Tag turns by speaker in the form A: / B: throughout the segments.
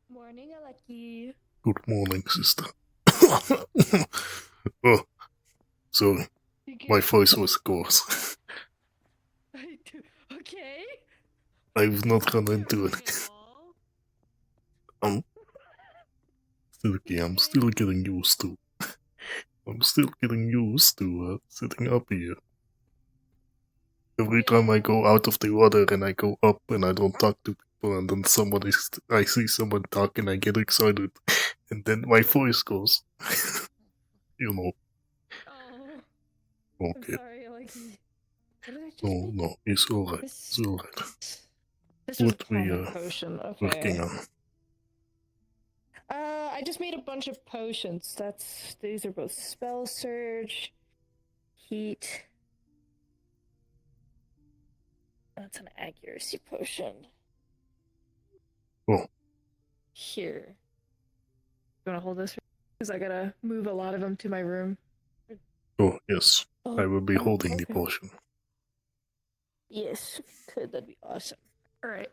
A: Morning, Aleki.
B: Good morning, sister. Oh, sorry. My voice was coarse.
A: Okay.
B: I've not gone
A: You don't
B: into
A: need
B: it.
A: it all.
B: I'm still okay. I'm still getting used to. I'm still getting used to sitting up here. Every time I
A: Yeah.
B: go out of the water and I go up and I don't talk to people, and then I see someone talking, I get excited, and then my voice goes. you know.
A: Oh, I'm
B: Okay.
A: sorry, Aleki. What did I just
B: No,
A: make?
B: no, it's alright.
A: This.
B: It's alright.
A: This was a
B: What we
A: calming potion.
B: working
A: Okay.
B: on?
A: I just made a bunch of potions. These are both spell surge, heat. That's an accuracy potion.
B: Oh,
A: Here. You wanna hold this? Because I gotta move a lot of them to my room.
B: oh yes. I
A: Oh,
B: will be
A: oh,
B: holding the
A: okay.
B: potion.
A: Yes, if you could, that'd be awesome. All right.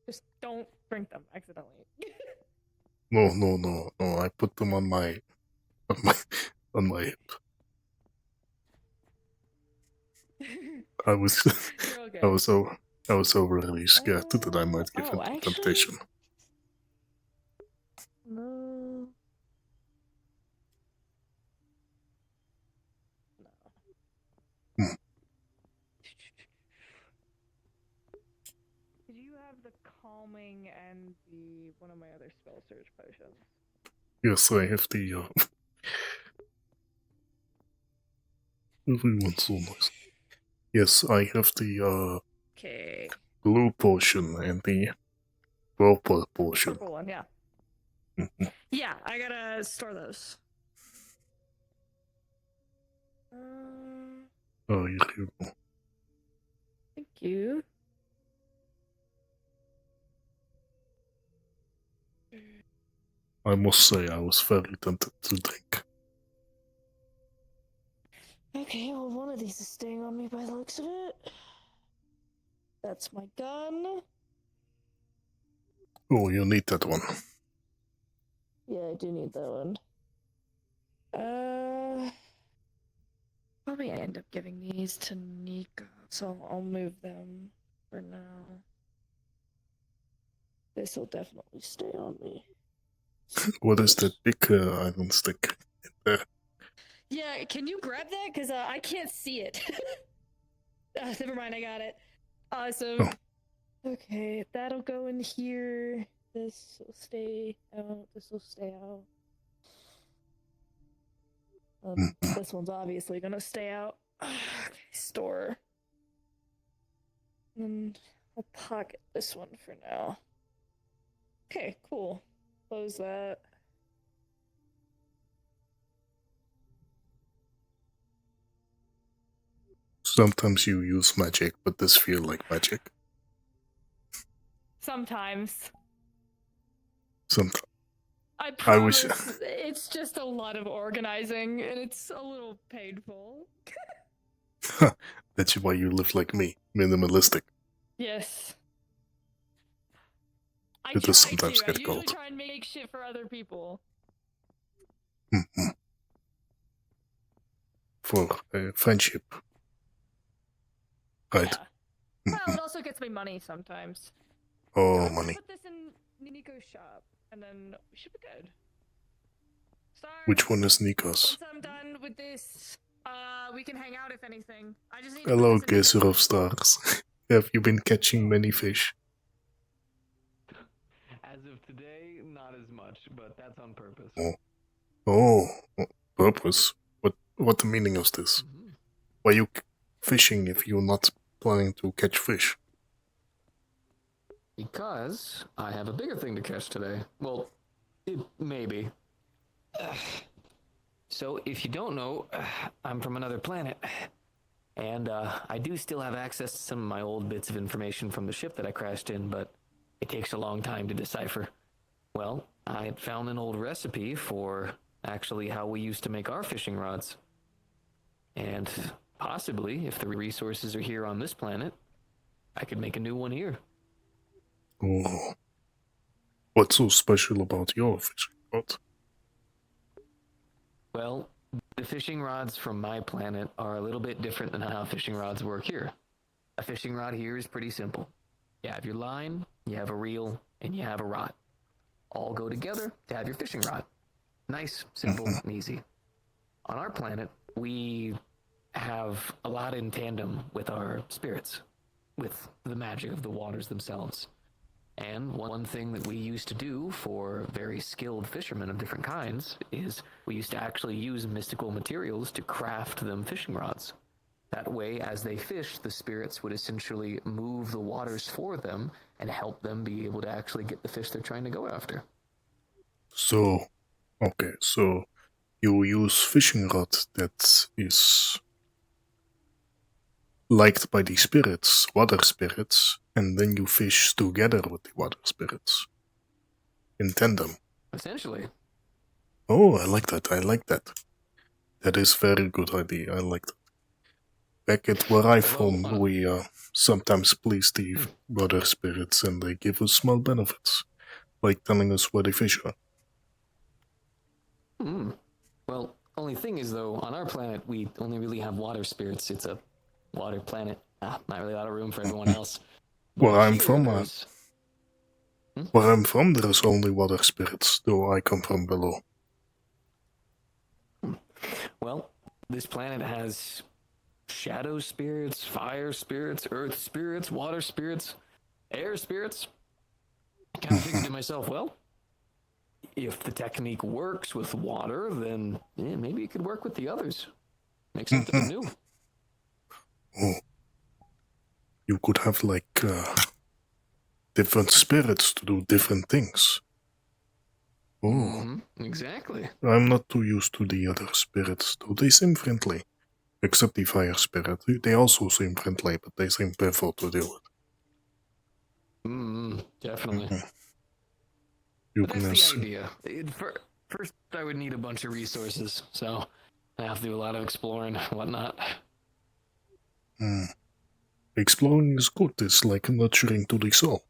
A: Just don't drink them accidentally.
B: No, no, no, no. I put them on my, on my hip. I was,
A: You're all
B: I
A: good.
B: was so, I was so really scared that I might give
A: Oh,
B: into
A: actually,
B: temptation.
A: no. No.
B: Hmm.
A: Did you have the calming and the one of my other spell surge potions?
B: Yes, I have the. Everyone's so nice. Yes, I have the
A: Okay.
B: blue potion and the purple potion.
A: Purple one, yeah.
B: Mhm.
A: Yeah, I gotta store those.
B: Oh, here you go.
A: Thank you.
B: I must say, I was very tempted to drink.
A: Okay, well, one of these is staying on me by the looks of it. That's my gun.
B: Oh, you need that one.
A: Yeah, I do need that one. Probably end up giving these to Nico, so I'll move them for now. This will definitely stay on me.
B: What is that big iron stick in there?
A: Yeah, can you grab that? Because I can't see it. Never mind, I got it.
B: Oh,
A: Awesome. Okay, that'll go in here. This will stay out. This will stay out.
B: mm.
A: This one's obviously gonna stay out. Okay, store. And I'll pocket this one for now. Okay, cool. Close that.
B: Sometimes you use magic, but this feel like magic.
A: Sometimes.
B: Sometimes
A: I
B: I wish
A: promise it's just a lot of organizing and it's a little painful.
B: that's why you live like me, minimalistic.
A: Yes. I
B: It does
A: try
B: sometimes
A: to. I
B: get
A: usually
B: cold.
A: try and make shit for other people.
B: Mm-hmm. For friendship, right?
A: Yeah. Well,
B: Mm-hmm.
A: it also gets me money sometimes. So
B: Oh,
A: I'm gonna
B: money.
A: put this in Nico's shop and then we should be good.
B: Which one
A: Stars.
B: is Nikos?
A: Once I'm done with this, we can hang out if anything. I just need to put
B: Hello,
A: this in
B: Gazer
A: Nico's
B: of
A: shop.
B: Stars. Have you been catching
A: Oh.
B: many fish?
C: As of today, not as much, but that's on purpose.
B: Oh, oh, purpose. What the meaning of this?
C: Mm-hmm.
B: Why you fishing if you're not planning to catch fish?
C: Because I have a bigger thing to catch today. Well, maybe. So, if you don't know, I'm from another planet. And I do still have access to some of my old bits of information from the ship that I crashed in, but it takes a long time to decipher. Well, I had found an old recipe for actually how we used to make our fishing rods. And possibly, if the resources are here on this planet, I could make a new one here.
B: Oh. What's so special about your fishing rod?
C: Well, the fishing rods from my planet are a little bit different than how fishing rods work here. A fishing rod here is pretty simple. You have your line, you have a reel, and you have a rod. All go together to have your fishing rod. Nice, simple, and easy. On our planet, we have a lot in tandem with our spirits, with the magic of the waters themselves. And one thing that we used to do for very skilled fishermen of different kinds is we used to actually use mystical materials to craft them fishing rods. That way, as they fish, the spirits would essentially move the waters for them and help them be able to actually get the fish they're trying to go after.
B: So, okay, so you use fishing rod that is liked by the spirits, water spirits, and then you fish together with the water spirits in tandem.
C: Essentially.
B: Oh, I like that. I like that. That is very good idea. I like that. Back at where I'm from, we sometimes please the water spirits, and they give us small benefits, like telling us where the fish are.
C: Well, only thing is though, on our planet we only really have water spirits. It's a water planet. Not really a lot of room for everyone else.
B: Where I'm
C: here
B: from,
C: there's-
B: there's only water spirits, though I come from below.
C: Well, this planet has shadow spirits, fire spirits, earth spirits, water spirits, air spirits. I kind of figured to myself, well, if the technique works with water, then maybe it could work with the others. Make something new.
B: Oh. You could have, like, different spirits to do different things. Oh.
C: Exactly.
B: I'm not too used to the other spirits, though they seem friendly. Except the fire spirit. They also seem friendly, but they seem painful to deal with.
C: Definitely.
B: You
C: But
B: can
C: that's the idea. First, I would need a bunch of resources, so I have to do a lot of exploring and whatnot.
B: Exploring is good. It's like nurturing to the soul.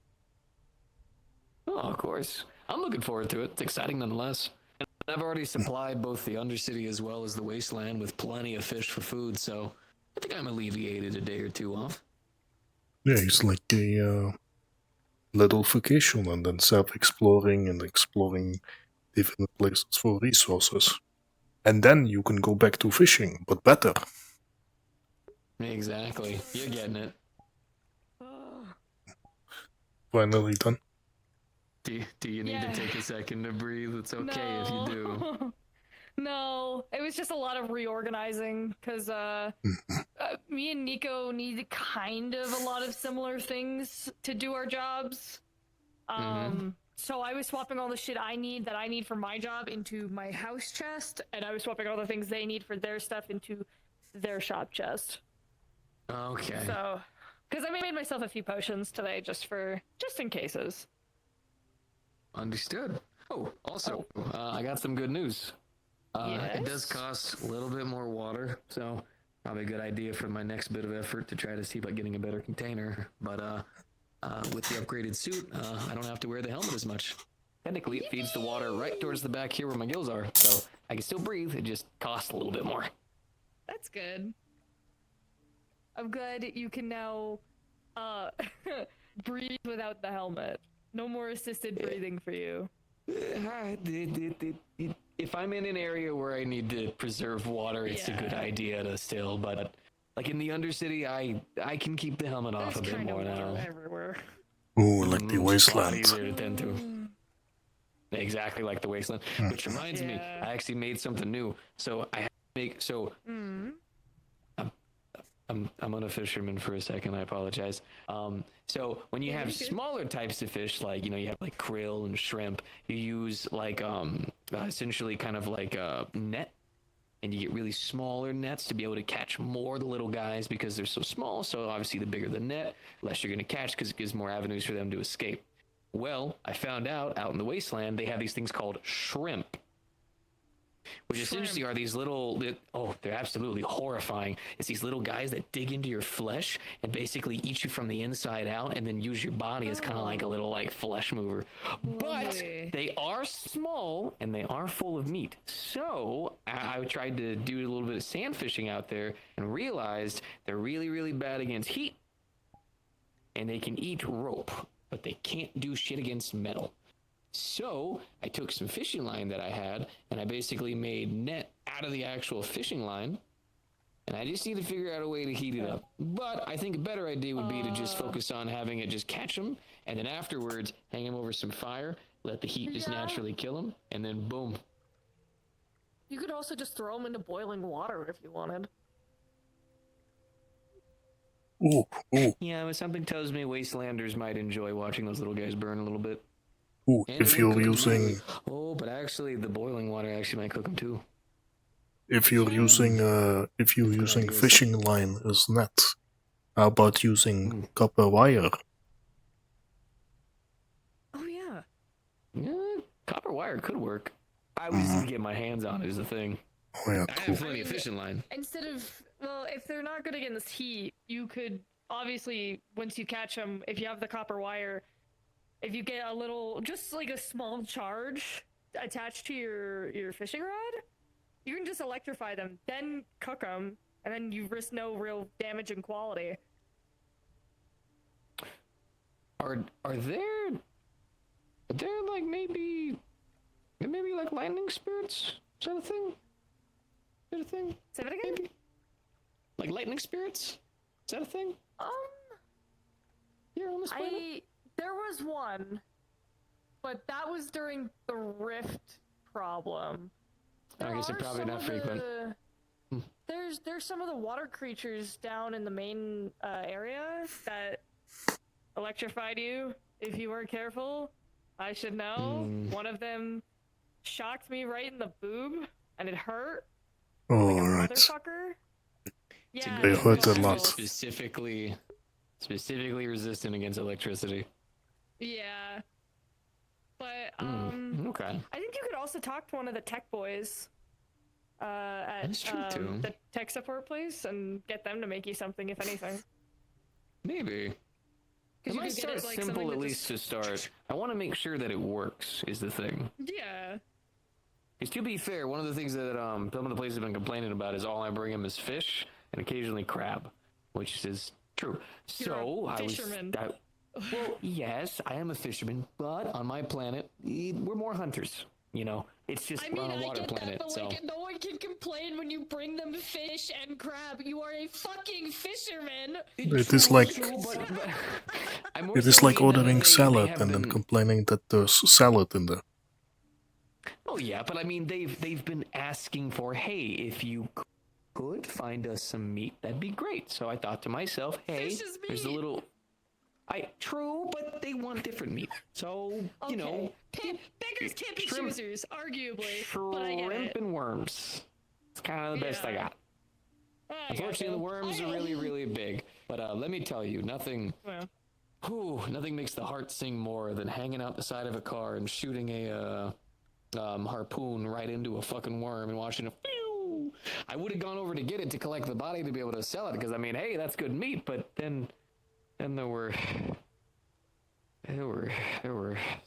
C: Oh, of course. I'm looking forward to it. It's exciting nonetheless. And I've already supplied both the Undercity as well as the Wasteland with plenty of fish for food, so I think I'm alleviated a day or two off.
B: Yeah, it's like a little vacation and then self-exploring and exploring different places for resources. And then you can go back to fishing, but better.
C: Exactly. You're getting it.
B: Finally done.
C: Do you need to take a second to breathe? It's okay if you do.
A: No, it was just a lot of reorganizing because me and Nico need kind of a lot of similar things to do our jobs. So I was swapping all the shit I need for my job into my house chest, and I was swapping all the things they need for their stuff into their shop chest.
C: Okay.
A: So, because I made myself a few potions today just in cases.
C: Understood. Oh, also, I got some good news. It does cost a little bit more water, so probably a good idea for my next bit of effort to try to see about getting a better container. But with the upgraded suit, I don't have to wear the helmet as much. Technically, it feeds the water right towards the back here where my gills are, so I can still breathe. It just costs a little bit more.
A: That's good. I'm glad you can now breathe without the helmet. No more assisted breathing for you.
C: If I'm in an area where I need to preserve water, it's a good idea to still, but like in the Undercity, I can keep the helmet off a bit more now.
A: Everywhere.
B: Oh, like the wasteland.
C: Easier to tend to. Exactly like the wasteland. Which reminds me, I actually made something new. So I have to make I'm on a fisherman for a second. I apologize. So when you have smaller types of fish, like you have like krill and shrimp, you use like essentially kind of like a net, and you get really smaller nets to be able to catch more of the little guys because they're so small. So obviously, the bigger the net, less you're going to catch because it gives more avenues for them to escape. Well, I found out in the wasteland they have these things called shrimp. Which essentially are these little, they're absolutely horrifying. It's these little guys that dig into your flesh and basically eat you from the inside out and then use your body as kind of like a little like flesh mover. But they are small and they are full of meat. So I tried to do a little bit of sand fishing out there and realized they're really, really bad against heat. And they can eat rope, but they can't do shit against metal. So I took some fishing line that I had, and I basically made net out of the actual fishing line, and I just need to figure out a way to heat it up. But I think a better idea would be to just focus on having it just catch them, and then afterwards hang them over some fire, let the heat just naturally kill them, and then boom.
A: You could also just throw them into boiling water if you wanted.
B: Ooh.
C: Yeah, but something tells me Wastelanders might enjoy watching those little guys burn a little bit.
B: Ooh,
C: And
B: if you're using...
C: Oh, but actually, the boiling water actually might cook them too.
B: If you're using fishing line as net, how about using copper wire?
A: Oh yeah.
C: Yeah, copper wire could work. I was just get my hands on it is the thing.
B: Oh yeah,
C: I
B: cool.
C: have plenty of fishing line.
A: Instead of, well, if they're not good against heat, you could obviously, once you catch them, if you have the copper wire, if you get a little, just like a small charge attached to your fishing rod, you can just electrify them, then cook them, and then you risk no real damage and quality.
C: Are there like maybe like lightning spirits? Is that a thing? Is that a thing?
A: Say that again?
C: Maybe? Like lightning spirits? Is that a thing? Here on this planet?
A: There was one, but that was during the rift problem.
C: I guess they're probably not frequent.
A: There's some of the water creatures down in the main area that electrified you if you weren't careful. I should know. One of them shocked me right in the boob, and it hurt.
B: Oh,
A: like a
B: right.
A: motherfucker. Yeah,
B: They hurt a lot.
C: Specifically resistant against electricity.
A: Yeah. But,
C: okay.
A: I think you could also talk to one of the tech boys at
C: That's true, too.
A: the tech support place and get them to make you something, if anything.
C: Maybe. It might start simple at least to start. I want to make sure that it works, is the thing.
A: Yeah.
C: Because to be fair, one of the things that some of the places have been complaining about is all I bring them is fish and occasionally crab, which is true.
A: You're a fisherman.
C: Well, yes, I am a fisherman, but on my planet, we're more hunters. You know, it's just we're on a water planet,
A: but
C: so.
A: like, no one can complain when you bring them fish and crab. You are a fucking fisherman.
B: It is like ordering salad and then complaining that there's salad in there.
C: Oh yeah, but I mean they've been asking for, hey, if you could find us some meat, that'd be great. So I thought to myself, hey, there's a little. True, but they want different meat. So, you know.
A: Beggars can't be choosers, arguably.
C: Shrimp
A: but I get it.
C: and worms. It's kind of the best I got. Unfortunately, the worms are really, really big. But let me tell you, nothing makes the heart sing more than hanging out the side of a car and shooting a harpoon right into a fucking worm and watching it. I would have gone over to get it to collect the body to be able to sell it because, I mean, hey, that's good meat, but then there were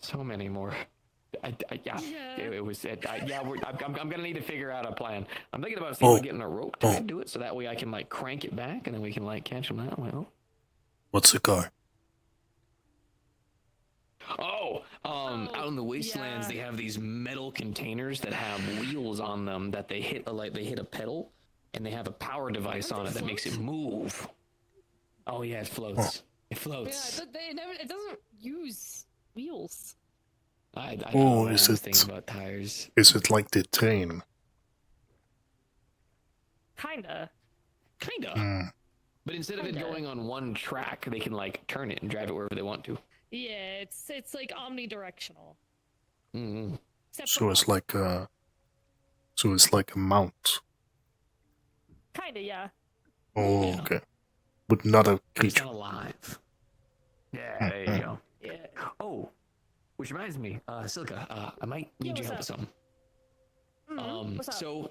C: so many more. I'm gonna need to figure out a plan. I'm thinking about getting a rope to do it, so that way I can like crank it back, and then we can like catch them that way.
B: What's the car?
C: Out in the wastelands, they have these metal containers that have wheels on them that they hit a pedal, and they have a power device on it that makes it move. Oh yeah, it floats. It floats.
A: Yeah, it doesn't use wheels.
C: I don't know anything about tires.
B: Is it like the train?
A: Kinda.
C: But instead of it going on one track, they can like turn it and drive it wherever they want to.
A: Yeah, it's like omnidirectional.
C: Mm-hmm.
B: So it's like a mount.
A: Kinda, yeah.
B: Oh, yeah. Okay. But not a creature.
C: It's not alive. Yeah, there you go.
A: Yeah.
C: Oh, which reminds me, Silica, I might need your help with something.
A: What's up?
C: So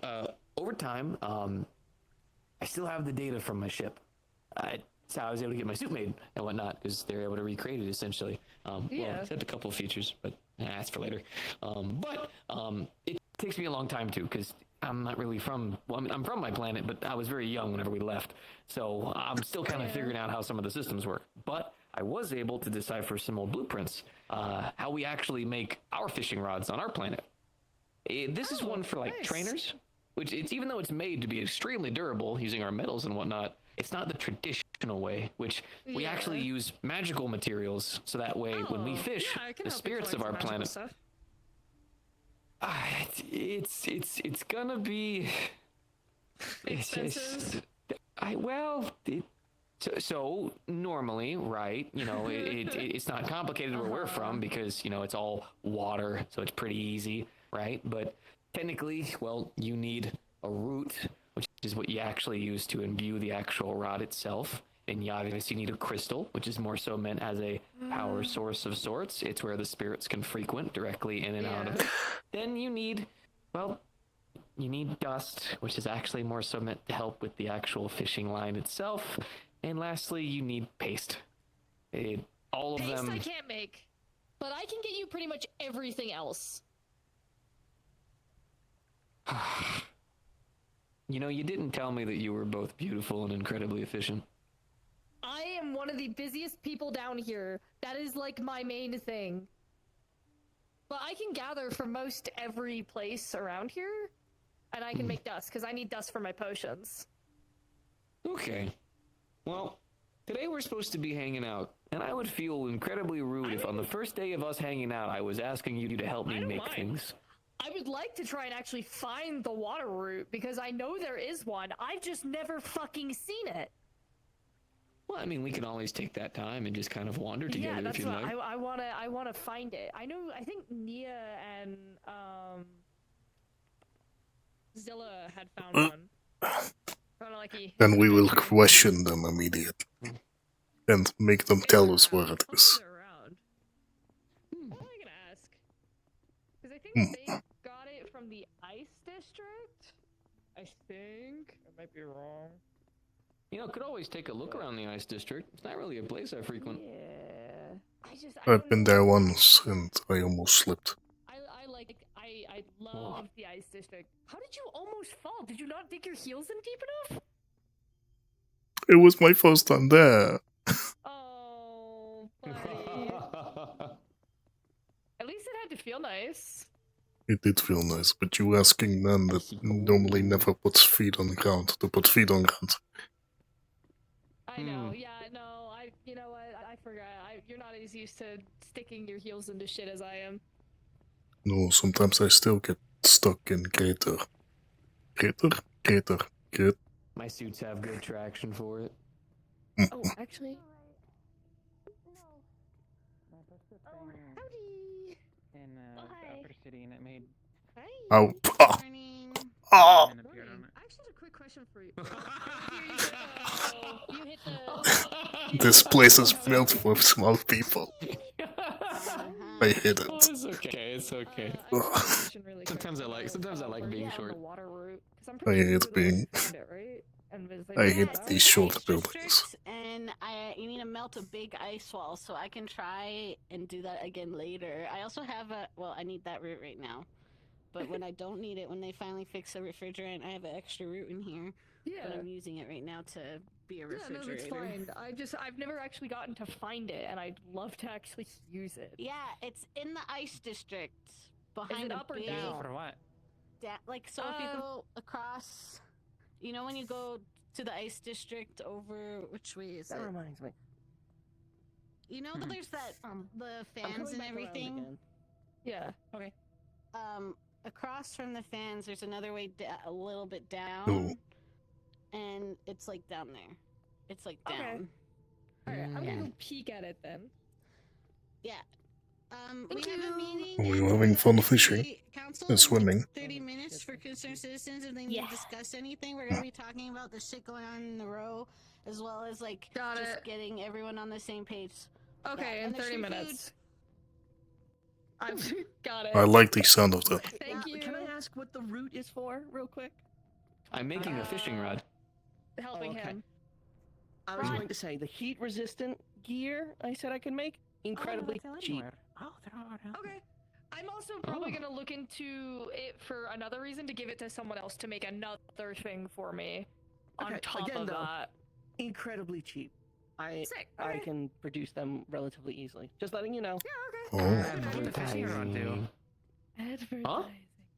C: over time, I still have the data from my ship. That's how I was able to get my suit made and whatnot, because they're able to recreate it essentially.
A: Yeah.
C: Well, except a couple of features, but that's for later. It takes me a long time too, because I'm not really from. Well, I'm from my planet, but I was very young whenever we left, so I'm still kind of figuring out how some of the systems work. But I was able to decipher some old blueprints, how we actually make our fishing rods on our planet. This is one for like
A: nice.
C: trainers, which it's even though it's made to be extremely durable using our metals and whatnot, it's not the traditional way, which we actually use magical materials so that way when we fish,
A: I can
C: the
A: help you
C: spirits of
A: collect
C: our
A: magical
C: planet.
A: stuff.
C: It's gonna be
A: Expensive?
C: So normally, right, you know, it's not complicated where we're from because, you know, it's all water, so it's pretty easy, right? But technically, well, you need a root, which is what you actually use to imbue the actual rod itself. And you obviously need a crystal, which is more so meant as a power source of sorts. It's where the spirits can frequent directly in and out of it. Then you need, well, you need dust, which is actually more so meant to help with the actual fishing line itself. And lastly, you need paste. All of
A: Paste
C: them.
A: I can't make, but I can get you pretty much everything else.
C: You know, you didn't tell me that you were both beautiful and incredibly efficient.
A: I am one of the busiest people down here. That is like my main thing. But I can gather from most every place around here, and I can make dust, because I need dust for my potions.
C: Okay. Well, today we're supposed to be hanging out, and I would feel incredibly rude if on the first day of us hanging out, I was asking you to help me
A: I don't
C: make
A: mind.
C: things.
A: I would like to try and actually find the water route, because I know there is one. I've just never fucking seen it.
C: Well, I mean, we can always take that time and just kind of wander together
A: Yeah, that's
C: if you
A: what
C: like.
A: I wanna find it. I think Nia and Zilla had found one. Aleki.
B: Then we will question them immediately and make them tell us where it is.
A: They're around. What am I gonna ask? Because I think they got it from the ice district. I think. I might be wrong.
C: You know, could always take a look around the ice district. It's not really a place I frequent.
A: Yeah.
B: I've been there once and I almost slipped.
A: I love the ice district. How did you almost fall? Did you not dig your heels in deep enough?
B: It was my first time there.
A: Oh, buddy. At least it had to feel nice.
B: It did feel nice, but you asking men that normally never puts feet on the ground to put feet on ground.
A: I know, yeah, no, you know what, I forgot. You're not as used to sticking your heels into shit as I am.
B: No, sometimes I still get stuck in greater.
C: My suits have good traction for it.
A: Oh, actually. Oh, howdy.
D: In
A: hi.
D: Upper City, and it made.
A: Hi.
B: Ow.
A: Morning.
B: Oh.
D: and appeared on it.
A: I actually have a quick question for you. You hit the...
B: This place is filled with small people. I hate
C: Oh,
B: it.
C: it's okay. It's okay.
A: I have a question really quick.
C: Sometimes I like
A: Where
C: being
A: you found
C: short.
A: the water route? 'Cause I'm
B: I
A: pretty
B: hate
A: sure
B: being-
A: they found it, right? And was like,
B: I
A: yeah,
B: hate
A: it's
B: these
A: in
B: short
A: ice
B: buildings.
A: districts.
E: And you need to melt a big ice wall, so I can try and do that again later. I also have I need that root right now. But when I don't need it, when they finally fix the refrigerant, I have an extra root in here.
A: Yeah.
E: But I'm using it right now to be a
A: Yeah, no,
E: refrigerator.
A: that's fine. I've never actually gotten to find it, and I'd love to actually use it.
E: Yeah, it's in the ice district.
A: Is
E: Behind
A: it
E: a
A: up or
E: big,
A: down?
D: For what?
E: Like, so if you go across, you know when you go to the ice district over, which way is
A: That
E: it?
A: reminds me.
E: You know, there's that, the
A: I'm
E: fans
A: coming
E: and
A: back around
E: everything.
A: again. Yeah. Okay.
E: Across from the fans, there's another way a little bit down,
B: Oh.
E: and it's like down there. It's like
A: Okay.
E: down.
A: All right. I'm
E: Yeah.
A: gonna go peek at it then.
E: Yeah. We
A: Thank
E: have a
A: you.
E: meeting.
B: Are we
E: at
B: having
E: the
B: fun
E: city
B: fishing
E: Council
B: and
E: in, like,
B: swimming?
E: 30 minutes for concerned citizens if they need to discuss anything. We're gonna be talking about the shit going on in the row, as well as like
A: Got
E: just
A: it.
E: getting everyone on the same page.
A: Okay,
E: and
A: in
E: there's
A: 30
E: free food.
A: minutes. I've got it.
B: I like the sound of that.
A: Thank
E: Yeah,
A: you.
E: can I
D: ask what the root is for, real quick?
C: I'm making a fishing rod.
A: Helping
D: okay.
A: him.
D: I was
A: Right.
D: going to say the heat-resistant gear I said I can make incredibly cheap.
A: Okay. I'm also probably
C: Oh.
A: gonna look into it for another reason to give it to someone else to make another thing for me on
D: Okay,
A: top
D: again,
A: of
D: though,
A: that.
D: Incredibly cheap.
A: Sick.
D: I
A: Okay.
D: can produce them relatively easily. Just letting you know.
B: Oh,
F: What would the fishing rod do?
A: Advertising.
F: What would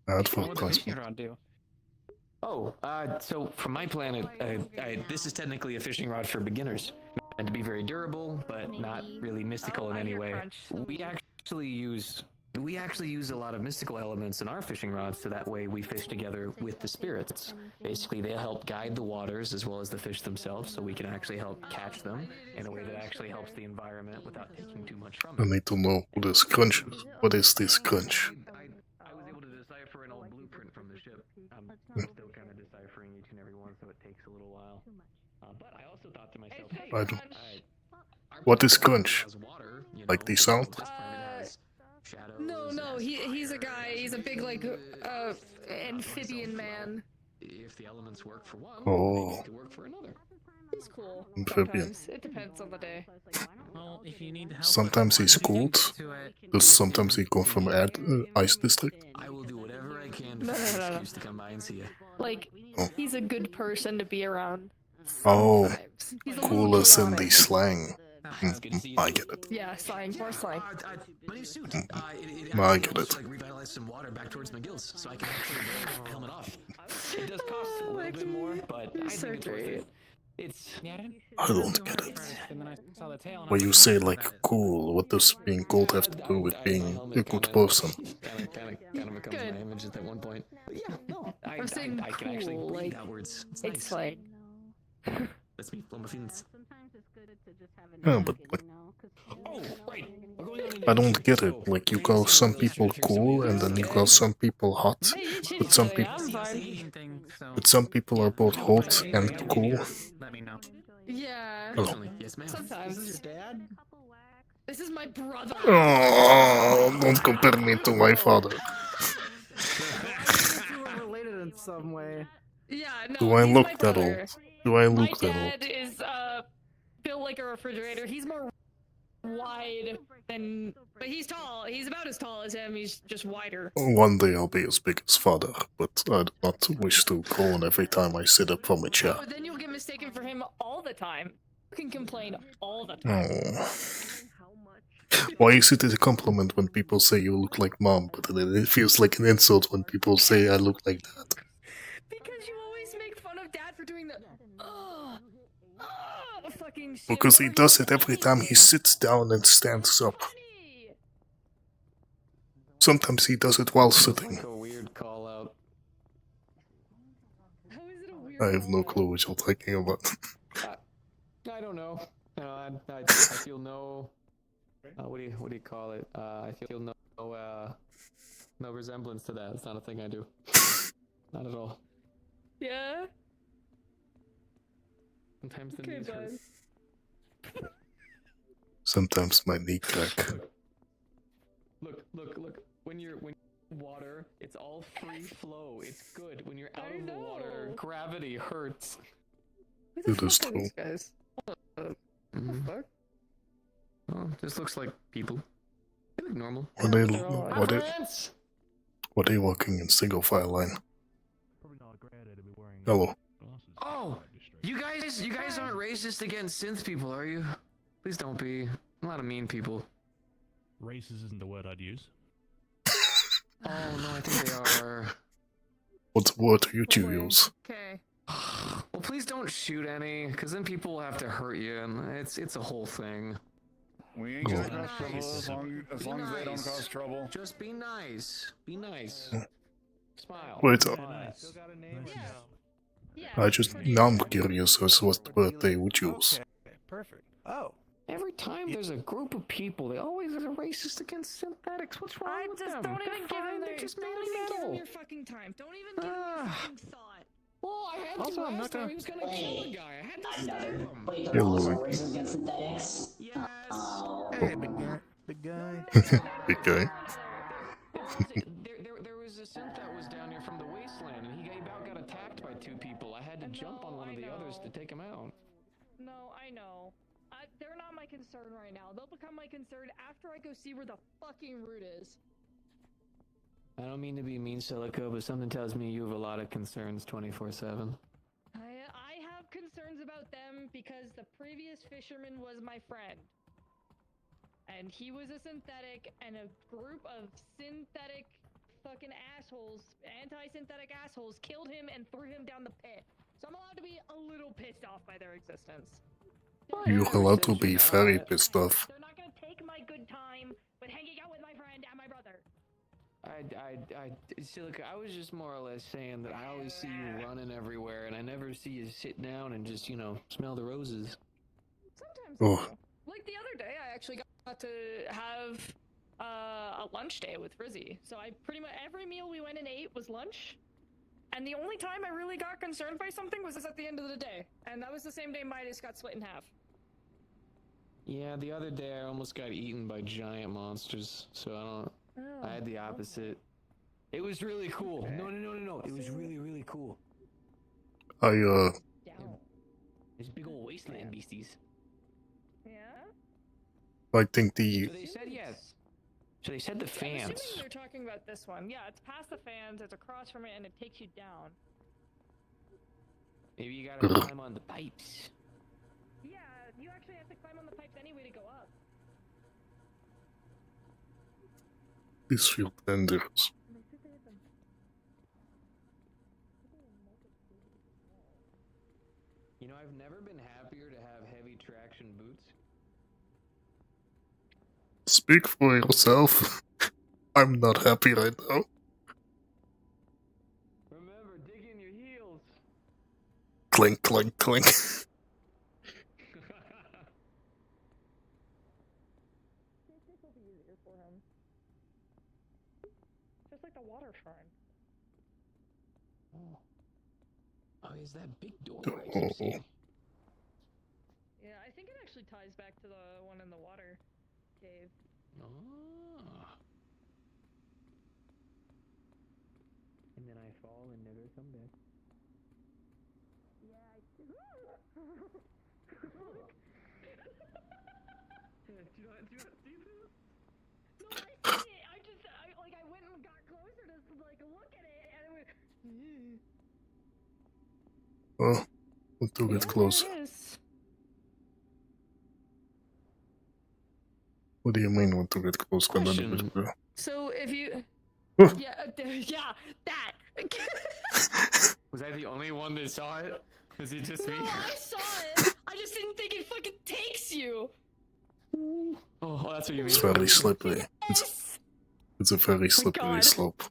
F: the
B: advertisement.
F: fishing rod do?
C: Oh, so from my planet, this is technically a fishing rod for beginners, meant to be very durable, but not really mystical in
A: I
C: any
A: hear
C: way.
A: crunch.
C: We actually use a lot of mystical elements in our fishing rods, so that way we fish together with the spirits. Basically, they help guide the waters as well as the fish themselves, so we can actually help catch them in a way that actually helps the environment without taking too much from
B: I
C: it.
B: need to know what this crunch is. What is this crunch?
C: I was able to decipher an old blueprint from the ship. I'm still kind of deciphering each and every one, so it takes a little while. But I also thought to myself, hey,
B: I don't-
C: our
B: What is
C: planet
B: crunch?
C: has water, you
B: Like
C: know,
B: the sound?
C: this planet has shadows,
A: No,
C: it has
A: he's a
C: fire,
A: guy. He's a big like amphibian man.
C: If the elements work for one,
B: Oh.
C: maybe it could work for another.
A: He's cool.
B: Amphibian.
A: Sometimes. It depends on the day.
F: Well, if you need help,
B: Sometimes he's cold.
F: to it.
B: Does sometimes he come from Ice District?
C: I will do whatever I can
A: No,
C: to find
A: no,
C: an
A: no, no.
C: excuse to come by and see you.
A: Like, he's a good person to be around.
B: Oh,
A: Sometimes. He's a
B: cool
A: little
B: as in the
A: chaotic.
B: slang.
C: It's good to see you.
B: I get it.
A: Yeah, slang, more slang.
C: My new suit.
B: I
C: actually
B: get
C: helps
B: it.
C: to, like, revitalize some water back towards my gills, so I can actually wear the helmet off. It does cost a little bit more, but
A: You're
C: I
A: so
C: think it's worth
A: great.
C: it. It's
F: Yeah,
B: I don't get it.
F: And then I saw the tail. And I
B: When
F: was
B: you
F: like,
B: say
F: "Oh,
B: like cool, what does being cold have to do with being a good person?
C: Kind of becomes
A: Good.
C: my image at that one point. But yeah, no,
A: I'm saying
C: I can actually
A: cool,
C: breathe
A: like,
C: outwards. It's
A: It's
C: nice.
A: like,
C: Lets me flow my feelings.
E: Sometimes it's good to just have
B: Yeah,
E: a
B: but,
E: napkin,
B: like,
E: you know, 'cause
C: Oh, right. We're going on an
B: I don't
C: adventure,
B: get
C: so
B: it. Like you
C: maybe
B: call
C: see
B: some
C: what else
B: people
C: you can
B: cool, and then you call some people hot.
A: hey, you changed
B: But some
A: today,
B: people,
A: I'm
F: it's
A: fine.
F: the eating thing, so
B: but some people are both hot and cool.
F: let me know.
A: Yeah,
B: Hello.
C: Definitely. Yes, ma'am.
A: sometimes.
D: Dad?
A: This is my brother.
B: Oh, don't compare me to my father.
D: You were related in some way.
A: Yeah, no,
B: Do I
A: he's
B: look
A: my
B: that
A: brother.
B: old? Do I
A: My
B: look that
A: dad
B: old?
A: is built like a refrigerator. He's more wide than, but he's tall. He's about as tall as him. He's just wider.
B: One day I'll be as big as father, but I do not wish to groan every time I sit up from a chair.
A: But then you'll get mistaken for him all the time. You can complain all the time.
B: Oh. Why is it a compliment when people say you look like mom, but then it feels like an insult when people say I look like that?
A: Because you always make fun of dad for doing the fucking shit.
B: Because he
A: whenever
B: does
A: he's
B: it every
A: funny.
B: time he sits down and stands up.
A: Funny.
B: Sometimes he does it while sitting.
C: Like a weird call out.
A: How is it a weird
B: I have no
A: call?
B: clue what you're talking about.
C: I don't know. I feel no. What do you call it? I feel no resemblance to that. It's not a thing I do. Not at all.
A: Yeah?
C: Sometimes the
A: Okay,
C: knees hurt.
A: bud.
B: Sometimes my knee crack.
C: Look. When you're water, it's all free flow. It's good. When you're out
A: I
C: of the water,
A: know.
C: gravity hurts.
A: Who
B: It
A: the
B: is
A: fuck are
B: true.
A: these guys?
C: Mhm.
A: Fuck?
C: Oh, this looks like people. They look normal.
B: Were they,
A: They're all
B: were they,
C: Friends!
B: were they walking in single file line? Hello.
C: Oh, you guys aren't racist against synth people, are you? Please don't be. A lot of mean people.
G: Racist isn't the word I'd use.
C: Oh no, I think they are.
B: What word do you
A: Boy.
B: use?
A: Okay.
C: Well, please don't shoot any, because then people will have to hurt you, and it's a whole thing.
H: We ain't gonna
B: Oh.
H: cause trouble as long as,
C: Be
H: they don't
C: nice.
H: cause trouble.
C: Just be nice. Be nice. Smile.
B: Wait,
G: Nice.
A: Yeah.
B: I just now I'm curious as what word they would use.
D: Okay, perfect. Oh.
C: Every time there's a group of people, they always are racist against synthetics. What's wrong
A: I
C: with
A: just
C: them?
A: don't
C: They're
A: even give
C: fine,
A: him
C: they're
A: their,
C: just
A: don't
C: made of
A: even give him
C: metal.
A: your fucking time. Don't even give him your
C: Ah.
A: fucking thought.
C: Well, I had
D: Also,
C: to
D: I'm
C: last
D: not
C: time
D: gonna-
C: he was gonna kill a guy. I had to stop him.
I: Wait,
B: Hey,
I: they're also
B: Louis.
I: racist against synthetics?
C: Yes.
I: Oh.
D: Hey, big guy. Big guy.
B: Big guy.
C: There was a synth that was down here take them out.
A: No, I know. They're not my concern right now. They'll become my concern after I go see where the fucking root is.
C: I don't mean to be mean, Silico, but something tells me you have a lot of concerns 24/7.
A: I have concerns about them because the previous fisherman was my friend. And he was a synthetic, and a group of synthetic fucking assholes, anti-synthetic assholes, killed him and threw him down the pit. So I'm allowed to be a little pissed off by their existence.
B: You're allowed to be very pissed off.
A: They're not gonna take my good time with hanging out with my friend and my brother.
C: Silica, I was just more or less saying that I always see you running everywhere, and I never see you sit down and just, smell the roses.
A: Sometimes
B: Oh.
A: I do. Like the other day, I actually got to have a lunch day with Rizzy. So I pretty much, every meal we went and ate was lunch. And the only time I really got concerned by something was at the end of the day. And that was the same day Midas got split in half.
C: Yeah, the other day I almost got eaten by giant monsters, so I had the opposite. It was really cool. No. It was really cool.
A: Down.
C: These big old wasteland beasties.
A: Yeah?
B: I think the
C: So they said yes. So they said the
A: I'm
C: fans.
A: assuming they're talking about this one. Yeah, it's past the fans, it's across from it, and it takes you down.
C: Maybe you gotta climb on the pipes.
A: Yeah, you actually have to climb on the pipes anyway to go up.
B: this feels dangerous.
C: I've never been happier to have heavy traction boots.
B: Speak for yourself. I'm not happy right now.
C: Remember, dig in your heels.
B: Clink, clink, clink.
A: This will be easier for him. Just like the water shrine.
C: Oh, is that big door I keep seeing?
A: Yeah, I think it actually ties back to the one in the water cave.
C: Ah. And then I fall and never come back.
A: Yeah, I do.
F: Do you not see this?
A: No, I see it. I went and got closer to look at it, and it went.
B: Oh, want to get closer.
A: There it is.
B: What do you mean want to get closer?
C: Question.
A: So if you,
B: Huh.
A: yeah, that.
C: Was I the only one that saw it? Was it just
A: No,
C: me?
A: I saw it. I just didn't think it fucking takes you.
C: Oh, that's what you mean.
B: It's very slippery.
A: Yes.
B: It's a very slippery
A: God.
B: slope.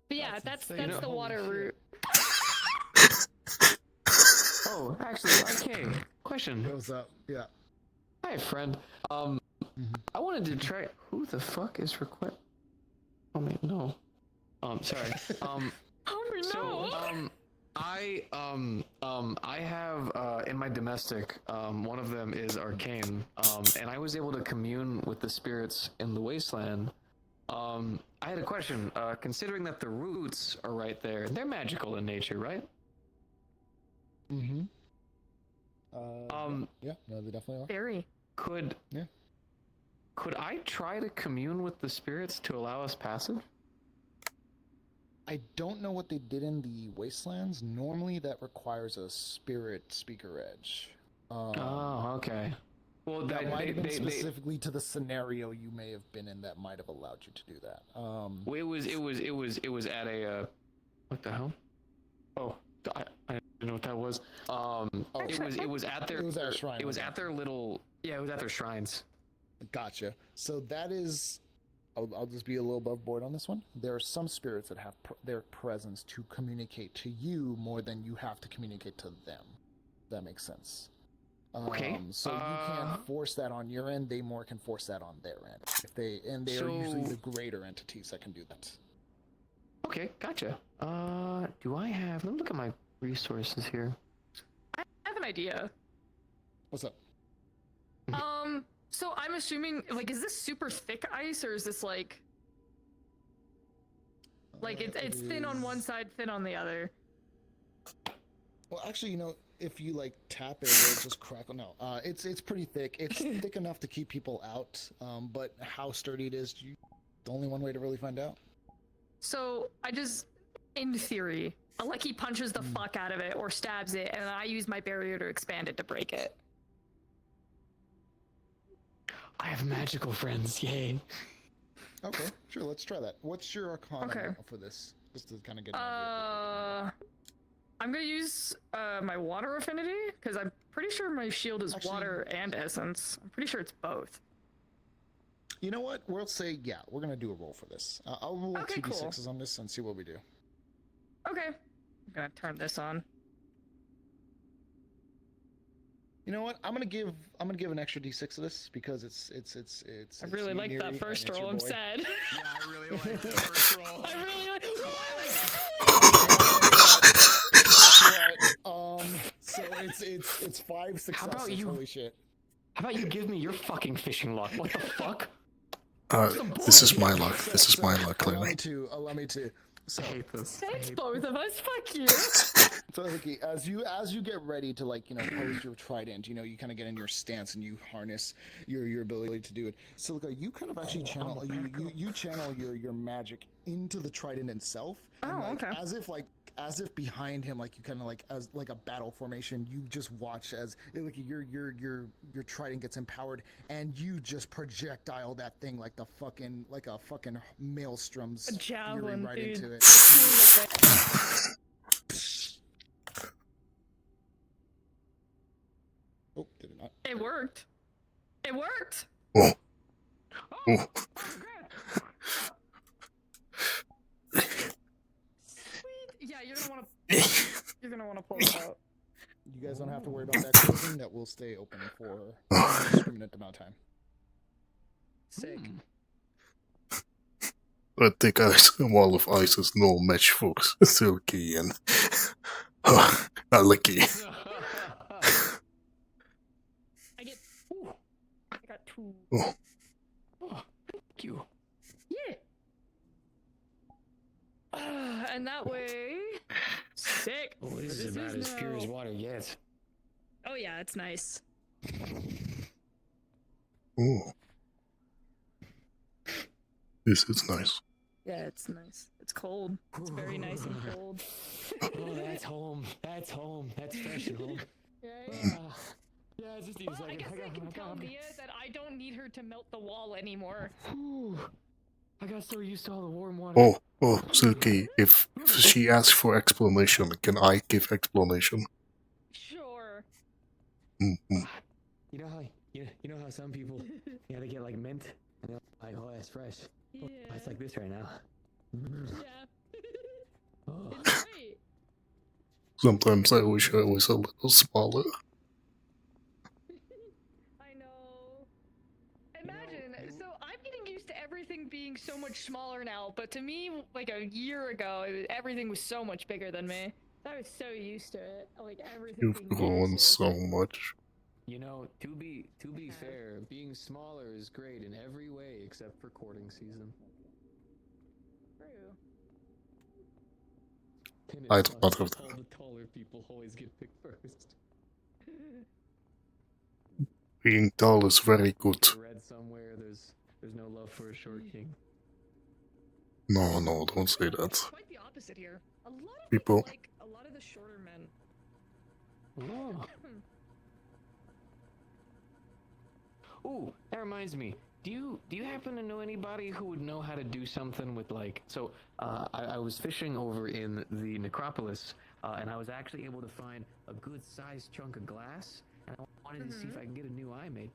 A: But yeah, that's
F: insane.
A: the
F: Holy
A: water
F: shit.
A: route.
C: Oh, actually, okay. Question.
H: What's up? Yeah.
C: Hi, friend. I wanted to try. Who the fuck is request? Oh man, no. Sorry.
A: Oh no.
C: So, I have in my domestic, one of them is arcane, and I was able to commune with the spirits in the wasteland. I had a question. Considering that the roots are right there, they're magical in nature, right?
J: Mm-hmm. Yeah, no, they definitely are.
A: Very.
C: Could I try to commune with the spirits to allow us passage?
J: I don't know what they did in the Wastelands. Normally, that requires a spirit speaker edge.
C: Oh, okay. Well,
J: that might have been
C: they
J: specifically to the scenario you may have been in that might have allowed you to do that.
C: It was at a what the hell? Oh, I didn't know what that was. It was at their
J: It was at a shrine.
C: It was at their little it was at their shrines.
J: Gotcha. So that is, I'll just be a little above board on this one. There are some spirits that have their presence to communicate to you more than you have to communicate to them. That makes sense.
C: Okay.
J: So you can't force that on your end. They more can force that on their end. They are usually the greater entities that can do that.
C: Okay, gotcha. Do I have? Let me look at my resources here.
A: I have an idea.
J: What's up?
A: So I'm assuming, is this super thick ice, or is this like it's thin on one side, thin on the other?
J: Well, actually, if you like tap it, it'll just crackle. No, it's pretty thick. It's thick enough to keep people out. But how sturdy it is, the only one way to really find out.
A: So I just, in theory, Aleki punches the fuck out of it or stabs it, and I use my barrier to expand it to break it.
C: I have magical friends, yay.
J: Okay, sure. Let's try that. What's your Arcana for this? Just to kind of get an idea.
A: I'm gonna use my water affinity because I'm pretty sure my shield is water and essence. I'm pretty sure it's both.
J: You know what? We'll say we're gonna do a roll for this. I'll roll 2d6s on this and see what we do.
A: Okay. I'm gonna turn this on.
J: You know what? I'm gonna give an extra d6 to this because it's.
A: I really like that first roll. I'm sad.
F: Yeah, I really like that first roll.
A: I really like.
J: So it's 5 successes.
C: How about you?
J: Holy shit!
C: How about you give me your fucking fishing luck? What the fuck?
B: This is my luck. This is my luck, clearly.
J: Allow me to. So,
C: I hate this.
A: Thanks, both of us. Fuck you.
J: So, Aleki, as you get ready to pose your trident, you kind of get in your stance and you harness your ability to do it. So, you kind of actually channel you channel your magic into the trident itself. And,
A: okay.
J: As if behind him, you kind of as a battle formation, you just watch as your trident gets empowered, and you just projectile that thing like a fucking maelstrom's
A: A javelin,
J: right
A: dude.
J: into it. Oh, did it not?
A: It worked. It worked.
B: Oh.
C: Oh.
A: Yeah, you're gonna want to pull it out.
J: You guys don't have to worry about that closing. That will stay open for a discriminate amount of time.
C: Sick.
B: I think a wall of ice is no match for Silky and Aleki.
A: I got 2.
B: Oh.
C: Oh, thank you.
A: Yeah. And that way, sick.
C: Oh, this is about as pure as water gets.
A: Oh yeah, it's nice.
B: Oh. This is nice.
A: Yeah, it's nice. It's cold. It's very nice and cold.
C: Oh, that's home. That's home. That's fresh and home.
A: Right?
C: Yeah, just need a second.
A: I guess I can tell Mia that I don't need her to melt the wall anymore.
C: Whew. I got so used to all the warm water.
B: Oh, Silky, if she asks for explanation, can I give explanation?
A: Sure.
B: Mm-hmm.
C: You know how some people they get mint and they're like, oh, that's fresh.
A: Yeah.
C: Oh, it's like this right now.
A: Yeah.
C: Oh.
A: It's great.
B: Sometimes I wish I was a little smaller.
A: I know. Imagine, so I'm getting used to everything being so much smaller now, but to me, a year ago, everything was so much bigger than me. I was so used to it. Everything
B: You've
A: being
B: grown
A: massive.
B: so much.
C: To be fair, being smaller is great in every way except for courting season.
A: True.
B: I don't know that.
C: All the taller people always get picked first.
B: Being tall is very good.
C: I read somewhere there's no love for a short king.
B: No, don't say that.
A: It's quite the opposite here. A lot of
B: People
A: like a lot of the shorter men.
C: Oh. Ooh, that reminds me. Do you happen to know anybody who would know how to do something with I was fishing over in the necropolis, and I was actually able to find a good sized chunk of glass, and I wanted to see if I can get a new eye made.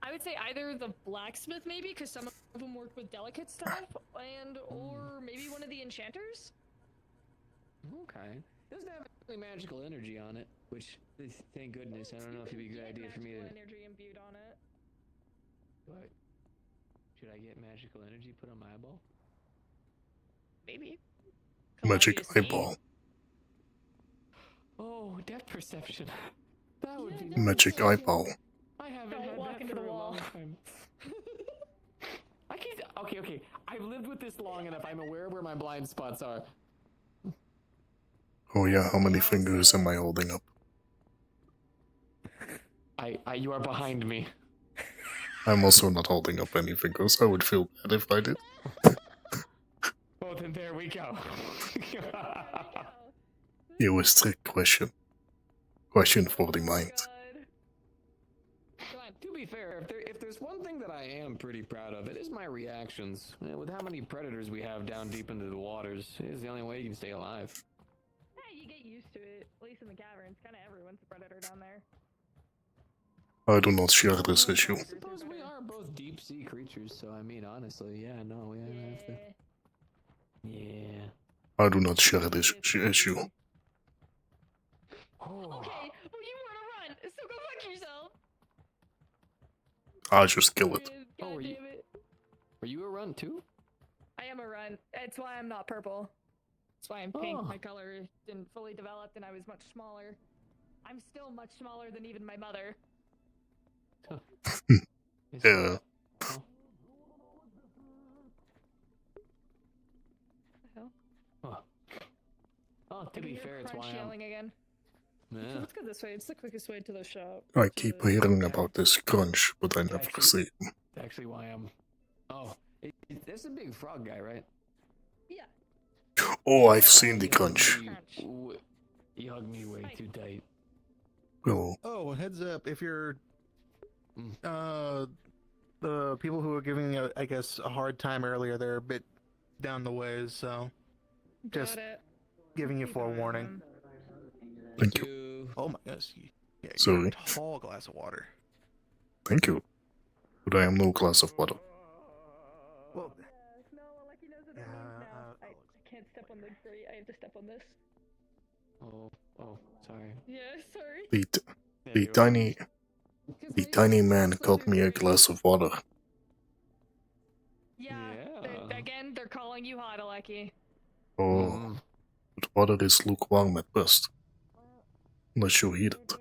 A: I would say either the blacksmith maybe, because some of them work with delicate stuff, or maybe one of the enchanters.
C: Okay. Doesn't have any magical energy on it, which, thank goodness, I don't know if it'd be a good idea for me to...
A: energy imbued on it.
C: But, should I get magical energy put on my eyeball?
A: Maybe.
B: magic eyeball.
C: Oh, depth perception. That would be
B: Magic eyeball.
C: I haven't had that for a long time. Okay. I've lived with this long enough. I'm aware where my blind spots are.
B: Oh yeah, how many fingers am I holding up?
C: You are behind me.
B: I'm also not holding up any fingers. I would feel bad if I did.
C: Well, then there we go.
B: It was a trick question. Question for the mind.
C: To be fair, if there's one thing that I am pretty proud of, it is my reactions. With how many predators we have down deep into the waters, it is the only way you can stay alive.
A: Hey, you get used to it. At least in the caverns, kind of everyone's a predator down there.
B: I do not share this issue.
C: I suppose we are both deep sea creatures, so I mean, honestly, yeah, no, we have to. Yeah.
B: I do not share this issue.
A: Okay, well you wanna run, so go fuck yourself.
B: I'll just kill it.
A: God damn it.
C: Are you a run too?
A: I am a run. That's why I'm not purple. That's why I'm pink.
C: Oh.
A: My color didn't fully develop and I was much smaller. I'm still much smaller than even my mother.
B: Yeah.
C: Oh, to be fair, it's why I'm...
A: yelling again.
C: Yeah.
A: Let's go this way. It's the quickest way to the shop.
B: I keep hearing about this crunch, but I never see it.
C: That's actually why I'm... Oh, there's a big frog guy, right?
A: Yeah.
B: Oh, I've seen the crunch.
C: He hugged me way too tight.
B: Well,
F: Oh, heads up, if you're the people who were giving you, I guess, a hard time earlier, they're a bit down the ways, so just giving you forewarning.
B: thank you.
F: Oh my goodness. Yeah,
B: Sorry.
F: a tall glass of water.
B: Thank you. But I am no glass of water.
F: Well,
A: No, Aleki knows what that means now. I can't step on the grate. I have to step on this.
C: Oh, sorry.
A: Yeah, sorry.
B: The tiny man called me a glass of water.
A: Yeah. Again, they're calling you hot, Aleki.
B: Oh, but water is lukewarm at best. Unless you heat it.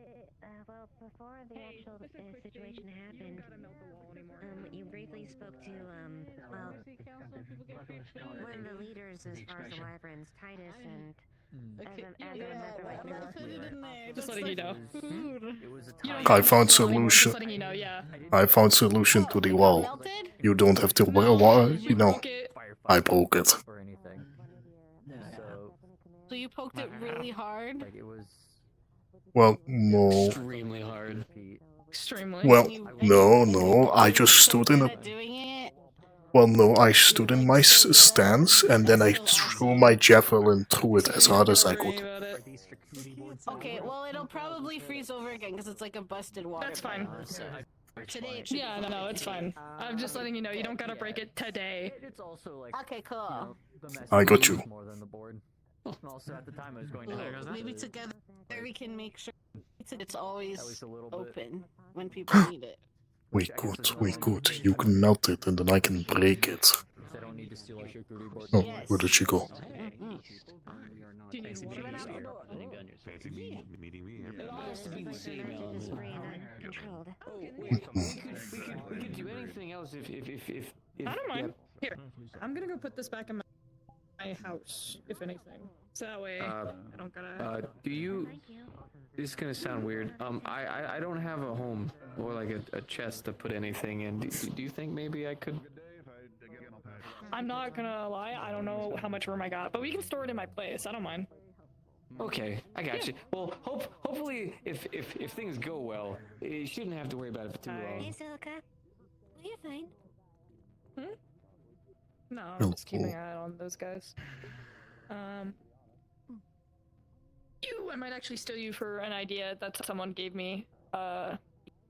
K: Well, before the actual situation happened, you briefly spoke to, well, one of the leaders as far as the Wyverns, Titus, and
A: Just letting you know.
B: I found solution.
A: Just letting you know, yeah.
B: I found solution to the wall. You don't have to worry, you know. I broke it.
E: So you poked it really hard?
B: Well, no.
C: Extremely hard.
A: Extremely.
B: Well, no, I just stood in a... Well, no, I stood in my stance, and then I threw my javelin through it as hard as I could.
E: Okay, well, it'll probably freeze over again because it's like a busted water.
A: That's fine.
E: So. Today.
A: Yeah, no, it's fine. I'm just letting you know, you don't gotta break it today.
E: Okay, cool.
B: I got you.
E: Maybe together we can make sure it's always open when people need it.
B: We could. You can melt it, and then I can break it. Oh, where did she go?
C: We could do anything else if
A: I don't mind. Here, I'm gonna go put this back in my house, if anything. So that way I don't gotta...
C: do you... This is gonna sound weird. I don't have a home or like a chest to put anything in. Do you think maybe I could...
A: I'm not gonna lie, I don't know how much room I got, but we can store it in my place. I don't mind.
C: Okay, I got you. Well, hopefully, if things go well, you shouldn't have to worry about it for too long.
K: Hey, Silica. You're fine.
A: No, I'm just keeping an eye on those guys. I might actually steal you for an idea that someone gave me,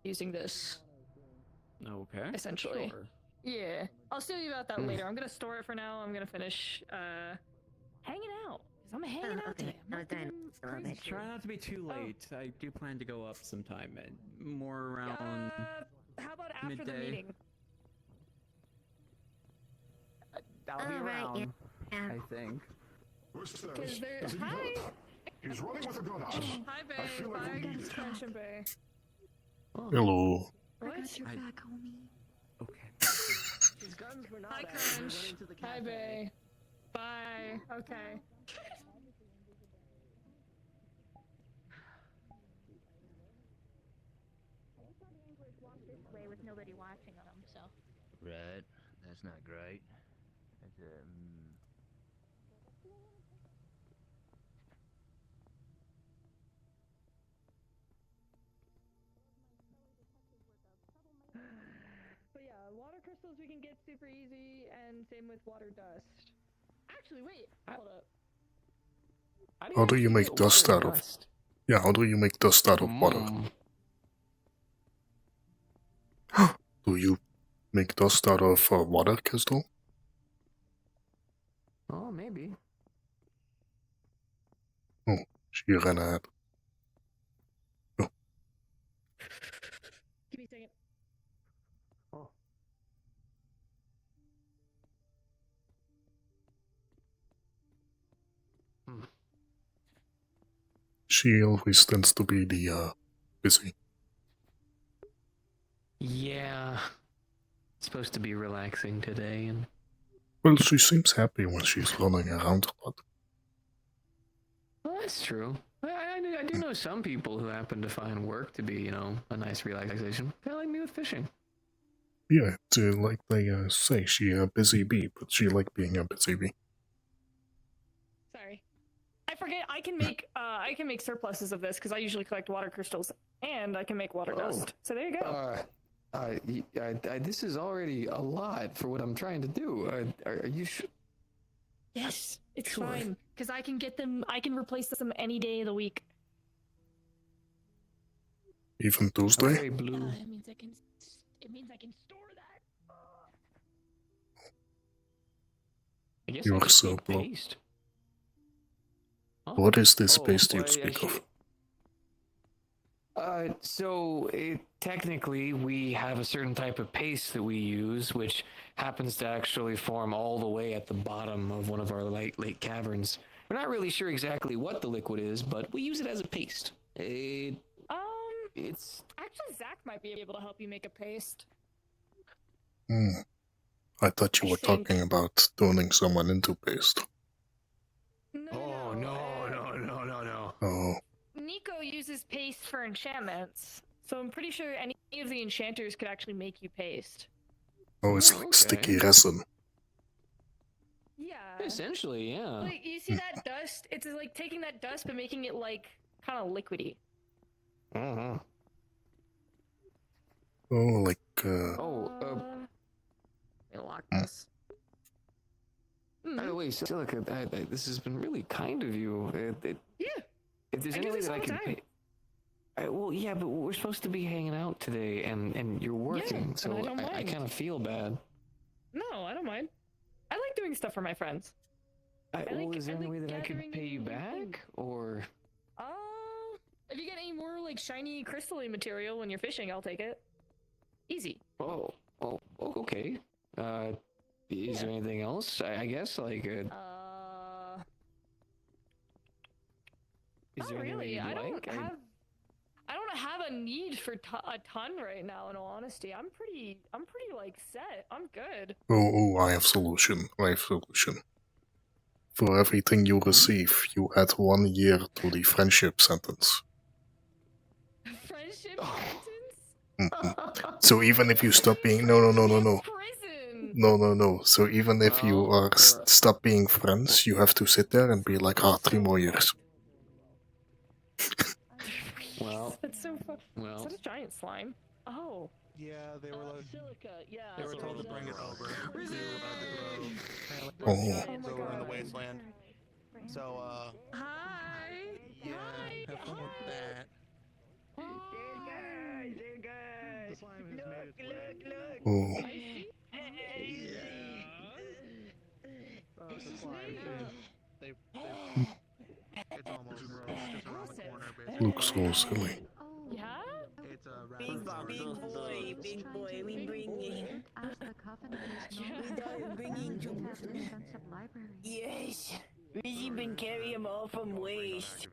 A: using this.
C: Okay.
A: Essentially.
C: Sure.
A: Yeah. I'll steal you about that later. I'm gonna store it for now. I'm gonna finish, hanging out. I'm hanging out today.
L: Try not to be too late. I do plan to go up sometime, and more around
A: how about after
L: midday.
A: the meeting?
L: I'll be around. I think.
A: Hi.
H: He's running with a gun out.
A: Hi, Bay. Bye, Expansion Bay.
B: Hello.
A: What?
K: back, homie.
L: Okay.
A: Hi, Crunch. Hi, Bay. Bye. Okay.
E: nobody watching them, so.
M: Right. That's not great. That's,
A: But yeah, water crystals we can get super easy, and same with water dust. Actually, wait, hold up.
B: How do you
C: actually
B: make
C: get
B: dust
C: water
B: out of? Yeah, how do you make dust out of water? Do you make dust out of water crystal?
C: Oh, maybe.
B: Oh, she ran ahead. Oh.
A: Give me a second.
C: Oh.
B: She always tends to be the busy.
C: Yeah. It's supposed to be relaxing today, and
B: Well, she seems happy when she's running around a lot.
C: well, that's true. I do know some people who happen to find work to be, you know, a nice relaxation. Kind of like me with fishing.
B: Yeah, it's like they say, she a busy bee, but she like being a busy bee.
A: Sorry. I forget I can make surpluses of this because I usually collect water crystals and I can make water dust. So there you go.
C: This is already a lot for what I'm trying to do. Are you sure?
A: Yes, it's
C: Sure.
A: fine because I can get them. I can replace them any day of the week.
B: Even Tuesday?
C: Very blue.
A: It means I can. It means I can store that.
C: I guess
B: You
C: I
B: are
C: just
B: so
C: make
B: blue.
C: paste. Huh?
B: What is this
C: Oh,
B: paste you
C: well,
B: speak of?
C: Technically, we have a certain type of paste that we use, which happens to actually form all the way at the bottom of one of our lake caverns. We're not really sure exactly what the liquid is, but we use it as a paste. It's
A: Actually, Zach might be able to help you make a paste.
B: I thought you
A: I
B: were
A: think-
B: talking about turning someone into paste.
C: no.
B: Oh,
A: Nico uses paste for enchantments, so I'm pretty sure any of the enchanters could actually make you paste.
B: oh, it's
C: Oh,
B: like
C: okay.
B: sticky resin.
A: Yeah.
C: Essentially, yeah.
A: Like you see that dust? It's like taking that dust but making it like kind of liquidy.
C: Uh-huh.
B: Oh, like
A: Lock this.
C: By the way, Silica, this has been really kind of you.
A: Yeah.
C: If there's
A: I
C: any
A: do
C: way
A: this
C: that I
A: all the
C: can
A: time.
C: pay... well, yeah, but we're supposed to be hanging out today, and you're working,
A: and
C: so
A: I don't
C: I
A: mind.
C: kind of feel bad.
A: No, I don't mind. I like doing stuff for my friends.
C: Well, is there any
A: like
C: way that I could
A: gathering
C: pay you
A: new
C: back,
A: things.
C: or...
A: If you get any more like shiny crystalline material when you're fishing, I'll take it. Easy.
C: Oh, okay. Is there anything else? I guess, like, is
A: Not
C: there anything
A: really.
C: you'd
A: I don't
C: like?
A: have a need for a ton right now. In all honesty, I'm pretty like set. I'm good.
B: Oh, I have solution. For everything you receive, you add 1 year to the friendship sentence.
A: Friendship sentence?
B: So even if you stop being no. So even if you are stop being friends, you have to sit there and be like, 3 more years.
C: Well,
A: That's so fun.
C: well.
A: Is that a giant slime? Oh.
F: Yeah, they were like,
D: Silica, yeah.
F: they were told to bring it over. They were about to grow
B: Oh.
F: giants over in the wasteland. So,
A: Hi.
F: yeah, have fun with that.
B: Oh.
F: It's a slime. It's almost gross, just around the corner, basically.
B: Looks so silly.
A: Yeah?
F: It's a
D: Big boy, we bringing. Yes, we been carrying them all from waste.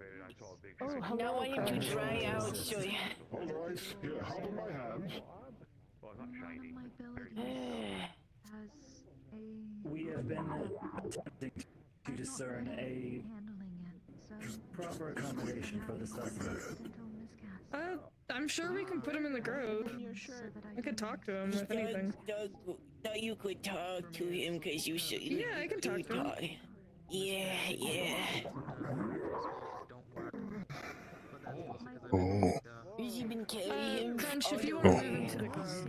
A: Oh,
D: Now I want him to dry out, so
H: Alright, here, hop in my hands.
N: We have been attempting to discern a proper accommodation for the suspect.
A: I'm sure we can put him in the grove. I could talk to him if anything.
D: Thought you could talk to him because you said you
A: Yeah, I can talk to him.
D: Yeah.
B: Oh.
D: Has he been carrying him?
A: Crunch, if you
B: Oh.
A: want to move him to the grove,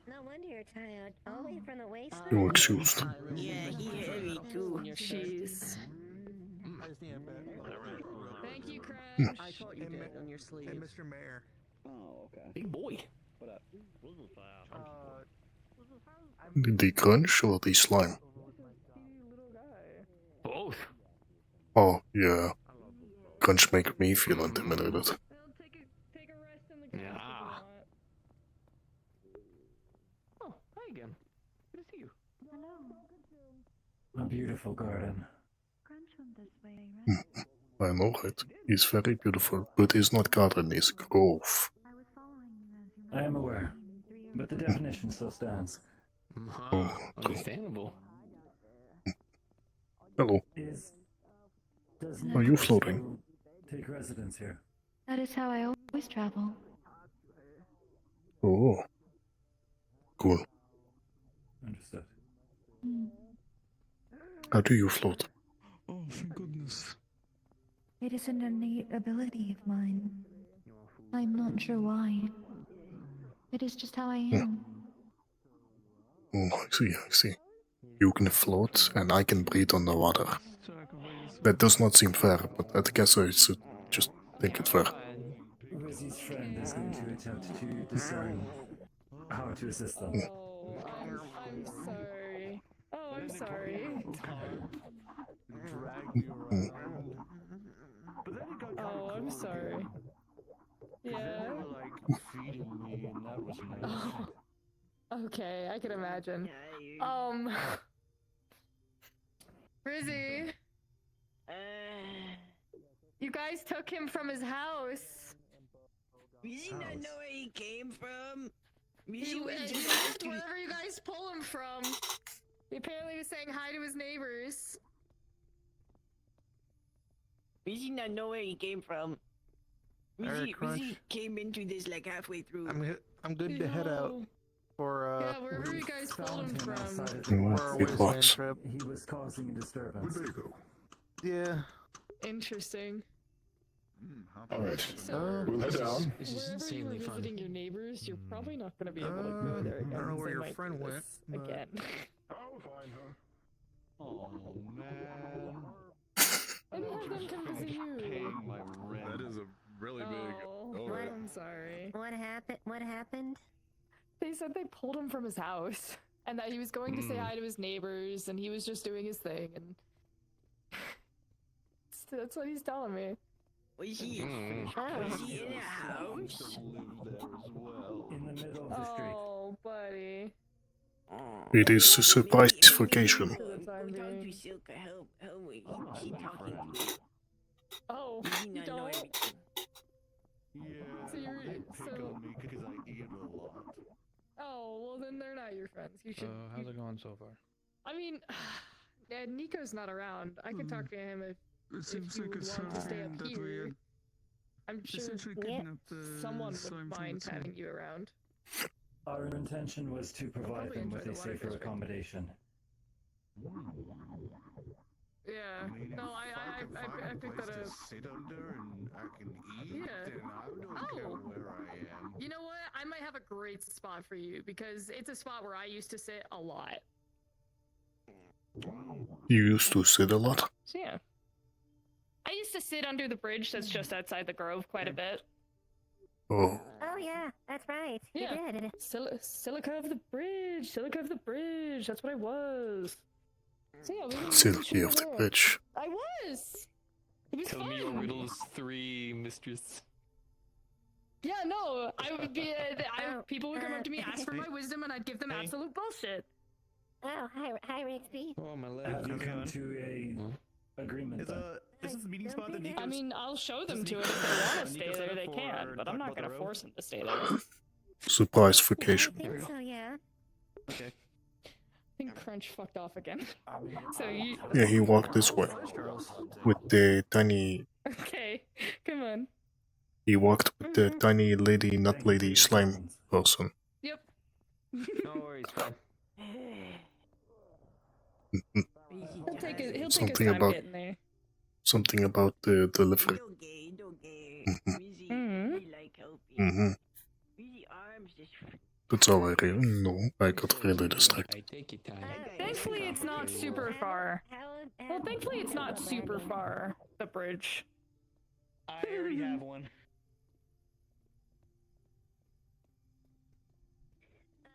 K: No wonder you're tired. All the way from the waist.
B: You're excused.
D: Yeah, he heavy too.
A: Jeez. Thank you, Crunch.
F: I thought you did on your sleeve. Hey, Mr. Mayor.
C: Oh, okay. Big boy. What up?
B: The crunch or the slime?
C: Both.
B: Oh, yeah. Crunch make me feel intimidated.
C: Yeah. Oh, hi again. Good to see you.
N: A beautiful garden.
B: I know it. It's very beautiful, but it's not garden, it's grove.
N: I am aware, but the definition still stands.
B: Oh,
C: Understandable.
B: Hello.
N: Does
B: Are you floating?
N: still take residence here?
O: That is how I always travel.
B: Oh. Cool.
N: Understood.
B: How do you float?
N: Oh, thank goodness.
O: It is an innate ability of mine. I'm not sure why. It is just how I am.
B: Oh, I see. You can float, and I can breathe underwater. That does not seem fair, but I guess I should just think it fair.
N: Rizzy's friend is going to attempt to discern how to assist them.
A: Oh, I'm sorry. Oh, I'm sorry. Oh, I'm sorry. Yeah. Oh, okay, I can imagine. Rizzy. You guys took him from his house.
D: Does he not know where he came from?
A: He left wherever you guys pull him from. He apparently was saying hi to his neighbors.
D: Does he not know where he came from? Rizzy came into this like halfway through.
F: I'm good to head out for
A: yeah, wherever you guys pulled him from.
F: for a wasteland trip.
N: He was causing a disturbance.
F: Yeah.
A: Interesting.
H: Alright.
A: So,
H: we'll head down.
C: This is
A: wherever you were
C: insanely fun.
A: visiting your neighbors, you're probably not going to be able to go there again.
F: I don't know where
A: They
F: your
A: might
F: friend
A: do
F: went,
A: this
F: but-
A: again.
H: I'll find her.
M: Oh man.
A: Maybe have them come visit you.
M: my rent. That is a really
A: Oh, I'm sorry.
K: What happened? What happened?
A: They said they pulled him from his house and that he was going to say hi to his neighbors and he was just doing his thing and that's what he's telling me.
D: Was he in a house?
N: In the middle of the street.
A: Oh, buddy.
B: It is a surprise vacation.
A: For the time
D: Go talk
A: being.
D: to Silka. Help me. She talking to you.
A: Oh,
D: Does he
A: you
D: not know
A: don't?
D: everything?
H: Yeah,
A: So you're
H: they pick
A: so.
H: on me because I eat a lot.
A: Oh, well then they're not your friends. You should.
G: How's it going so far?
A: I mean, yeah, Nico's not around. I can talk to him if
P: It seems
A: you
P: like
A: would
P: it's
A: want to stay up
P: that we
A: here.
P: had
A: I'm sure
P: essentially kidnapped
A: someone
P: slime
A: would
P: from
A: mind
P: the sea.
A: having you around.
N: Our intention was to provide
A: probably
N: them with
A: enjoy
N: a
A: the water
N: safer
A: district.
N: accommodation.
A: Yeah. No, I picked that up.
H: Sit under and I can eat.
A: Yeah.
H: Then I don't care where I am.
A: You know what? I might have a great spot for you because it's a spot where I used to sit a lot.
B: You used to sit a lot?
A: So yeah. I used to sit under the bridge that's just outside the grove quite a bit.
B: Oh.
K: Oh yeah, that's right.
A: Yeah.
K: You did.
A: Silica of the bridge. Silica of the bridge. That's what I was. So yeah, we can
B: Silky of the
A: there.
B: bridge.
A: I was. It was
C: Tell
A: fun.
C: me your riddles 3, mistress.
A: Yeah, no, I would be. People would come up to me, ask for my wisdom, and I'd give them absolute bullshit.
K: Oh, hi, Rigsby.
L: Oh, my leg.
N: Have you come to a agreement then?
L: Is this the meeting spot that Nico's...
A: I mean, I'll show them to it if they want to stay there. They can, but I'm not gonna force them to stay there.
B: Surprise
K: I
B: vacation.
K: think so, yeah.
L: Okay.
A: I think Crunch fucked off again. So you.
B: Yeah, he walked this way. With the tiny...
A: Okay, come on.
B: He walked with the tiny lady, not lady, slime person.
A: Yep.
C: No worries, bud.
A: He'll take his
B: Something
A: time
B: about
A: getting there.
B: something about the delivery. That's all I really know. I got really distracted.
C: Take your time.
A: Thankfully, it's not super far. Well, thankfully, it's not super far. The bridge.
P: I already have one.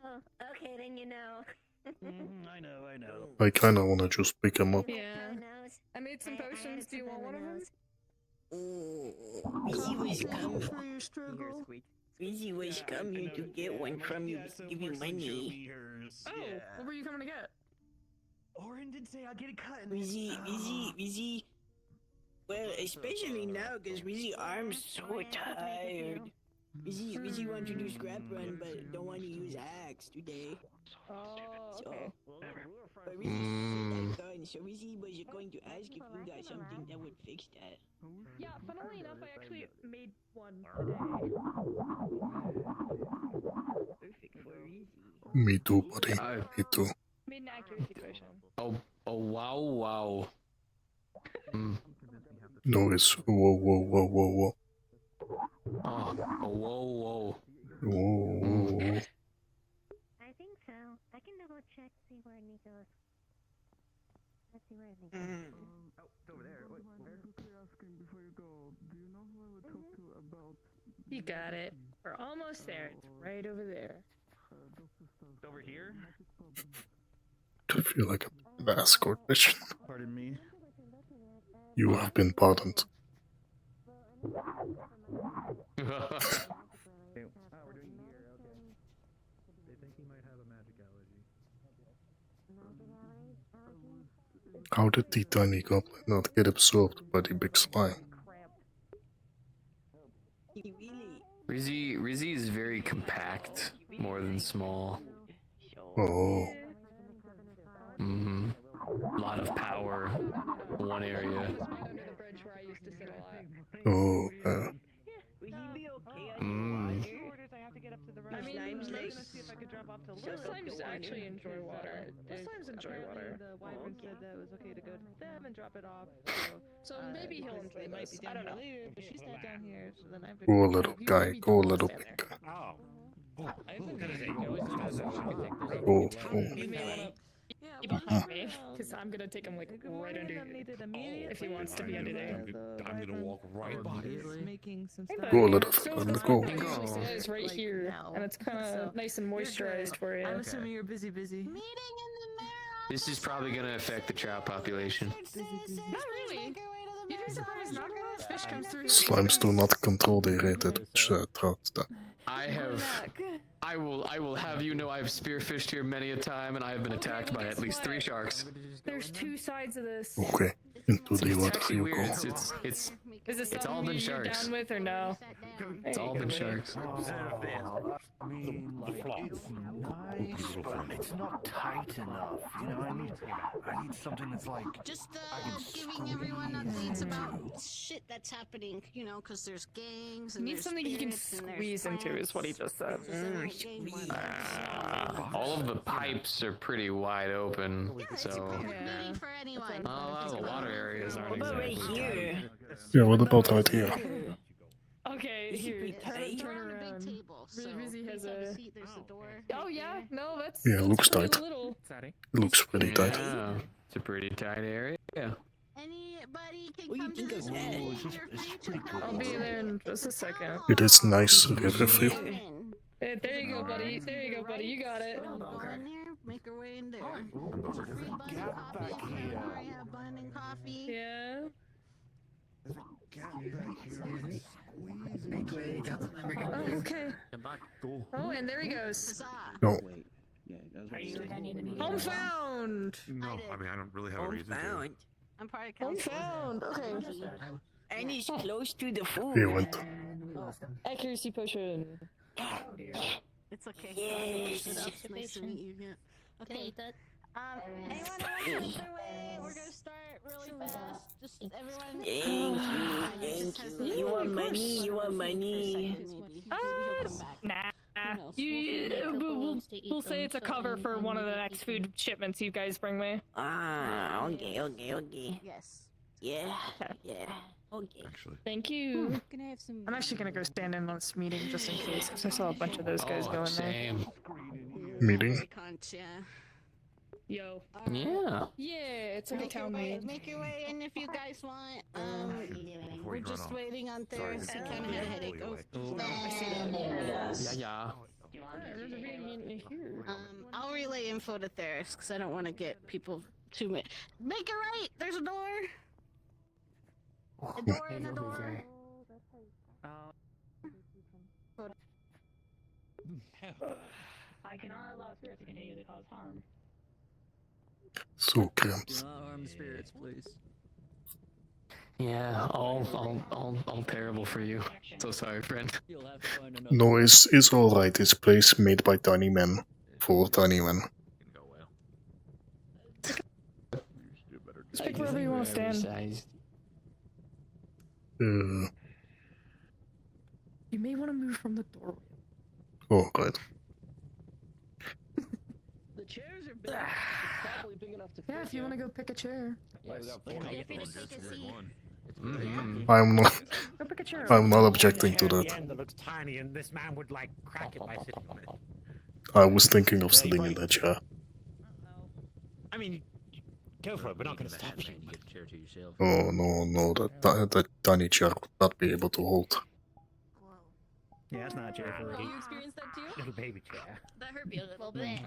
K: Oh, okay, then you know.
P: I know.
B: I kinda wanna just pick him up.
A: Yeah. I made some potions. Do you want one of them?
D: Rizzy was come. Rizzy was come here to get one from you, give you money.
A: Oh, what were you coming to get?
P: Orin did say I'll get it cut.
D: Rizzy. Well, especially now, because Rizzy arm's so tired. Rizzy wants to do scrap run, but don't want to use axe today.
A: Oh, okay.
D: But Rizzy done, so Rizzy was going to ask if you got something that would fix that.
A: Yeah, funnily enough, I actually made one today.
D: Perfect for Rizzy.
B: Me too, buddy. Me too.
A: Made an accuracy potion.
C: Oh, wow.
B: No, it's whoa.
C: Oh, whoa.
B: Whoa.
K: I think so. I can double check, see where Nico's. Let's see where Nico's.
N: Oh, it's over there. Wait, asking before you go, do you know who I would talk to about...
A: You got it. We're almost there. It's right over there.
P: It's over here?
B: I feel like an escort mission.
P: Pardon me?
B: You have been pardoned.
N: We're doing here, okay. They think he might have a magic allergy.
B: How did the tiny goblin not get absorbed by the big slime?
C: Rizzy is very compact, more than small.
B: Oh.
C: A lot of power. One area.
B: Oh,
A: I mean, I'm gonna see if I could drop off to Most slimes actually enjoy water. Most slimes enjoy water. The wyvern said that it was okay to go to them and drop it off. So maybe he'll enjoy this. I don't know. But she's not down here, so then I have to
B: go little guy, go little big guy. Go.
A: You may wanna be behind me, because I'm gonna take him like right under you. If he wants to be under there.
H: I'm gonna walk right by you.
B: Go little
A: So
B: fella,
A: the
B: go.
A: spot usually says right here, and it's kind of nice and moisturized for you.
L: I'm assuming you're busy.
C: This is probably gonna affect the trout population.
A: Not really. You'd be surprised, not gonna fish comes through.
B: Slimes do not control the rated trout.
C: I will have you know I have spearfished here many a time, and I have been attacked by at least 3 sharks.
A: There's 2 sides of this.
B: Okay, into the
C: It's
B: water
C: actually
B: you
C: weird.
B: go.
A: Is it
C: It's all
A: something
C: been
A: you're
C: sharks.
A: down with or no?
C: It's all been sharks.
M: It's not tight enough. You know, I need something that's like
E: Just giving everyone updates about shit that's happening, you know, because there's gangs and
A: Need
E: there's
A: something you can
E: spirits and there's
A: squeeze into is what he just said.
C: All of the pipes are pretty wide open, so
E: Meeting for anyone.
C: a lot of the water areas aren't
D: What about right
C: exactly
D: here?
C: tight.
B: Yeah, what about right here?
A: Okay, here, turn
E: We're on a
A: around.
E: big table, so
A: Rizzy has
E: please have
A: a...
E: seat. There's a door.
A: Oh yeah, no, that's...
B: Yeah,
A: that's
B: looks
A: pretty
B: tight.
A: little.
B: It looks pretty tight.
C: Yeah, it's a pretty tight area.
E: Anybody can
D: What do you
E: come
D: think
E: to
D: of
E: this
D: that?
E: table.
M: It's pretty cool.
A: I'll be there in just a second.
B: It is nice river view.
A: Hey, there you go, buddy. There you go, buddy. You got it.
E: Go in there, make our way in there. Free bun and coffee. I have bun and coffee.
A: Yeah. Oh, okay. Oh, and there he goes.
B: No.
A: Home found.
H: No, I mean I don't really have a reason to.
E: I'm part of
A: Home
E: council.
A: found. Okay.
D: And he's close to the food.
B: He went.
A: Accuracy potion.
E: It's okay.
D: Yes.
E: It's nice to meet you. Yeah. Okay. Anyone know what's underway? We're we're gonna start really fast. Just everyone.
D: Thank you. You want money? You want money?
A: Nah. We'll say it's a cover for one of the next food shipments you guys bring me.
D: Okay.
E: Yes.
D: Yeah. Okay.
H: Actually.
A: Thank you.
E: Gonna have some.
A: I'm actually gonna go stand in on this meeting just in case, because I saw a bunch of those guys going
C: same.
B: Meeting.
A: Yo.
C: Yeah.
A: Yeah, it's like a town meeting.
E: Make your way in if you guys want. We're
H: you run
E: just
H: off.
E: waiting on
H: Sorry,
E: Theris. He
H: this is
E: kind of had a
H: really
E: headache.
H: away.
A: I see that.
C: Yeah.
A: There's a meeting in here.
E: I'll relay info to Theris because I don't want to get people too much. Make it right. There's a door. A door and a door.
I: I cannot allow spirits to continue to cause harm.
B: So
L: Do
B: cramps.
L: not harm spirits, please.
C: Yeah, all terrible for you. So sorry, friend.
L: You'll have to find another.
B: No, it's alright. It's place made by tiny men. For tiny men.
A: Just pick wherever you want to stand.
B: Uh,
A: You may want to move from the doorway.
B: oh, God.
P: The chairs are big. It's probably big enough to fit.
A: Yeah, if you want to go pick a chair.
P: Yeah, we got four.
B: I'm not.
A: Go pick a chair.
B: I'm not objecting to
Q: At the
B: that.
Q: end that looks tiny, and this man would like crack it by sitting on it.
B: I was thinking of sitting in that chair.
Q: I mean, go for it. We're not going to stop you.
B: Oh no, that tiny chair would not be able to hold.
P: Yeah, that's not a chair for
R: You experienced that too?
Q: Little baby chair.
R: That hurt me a little bit.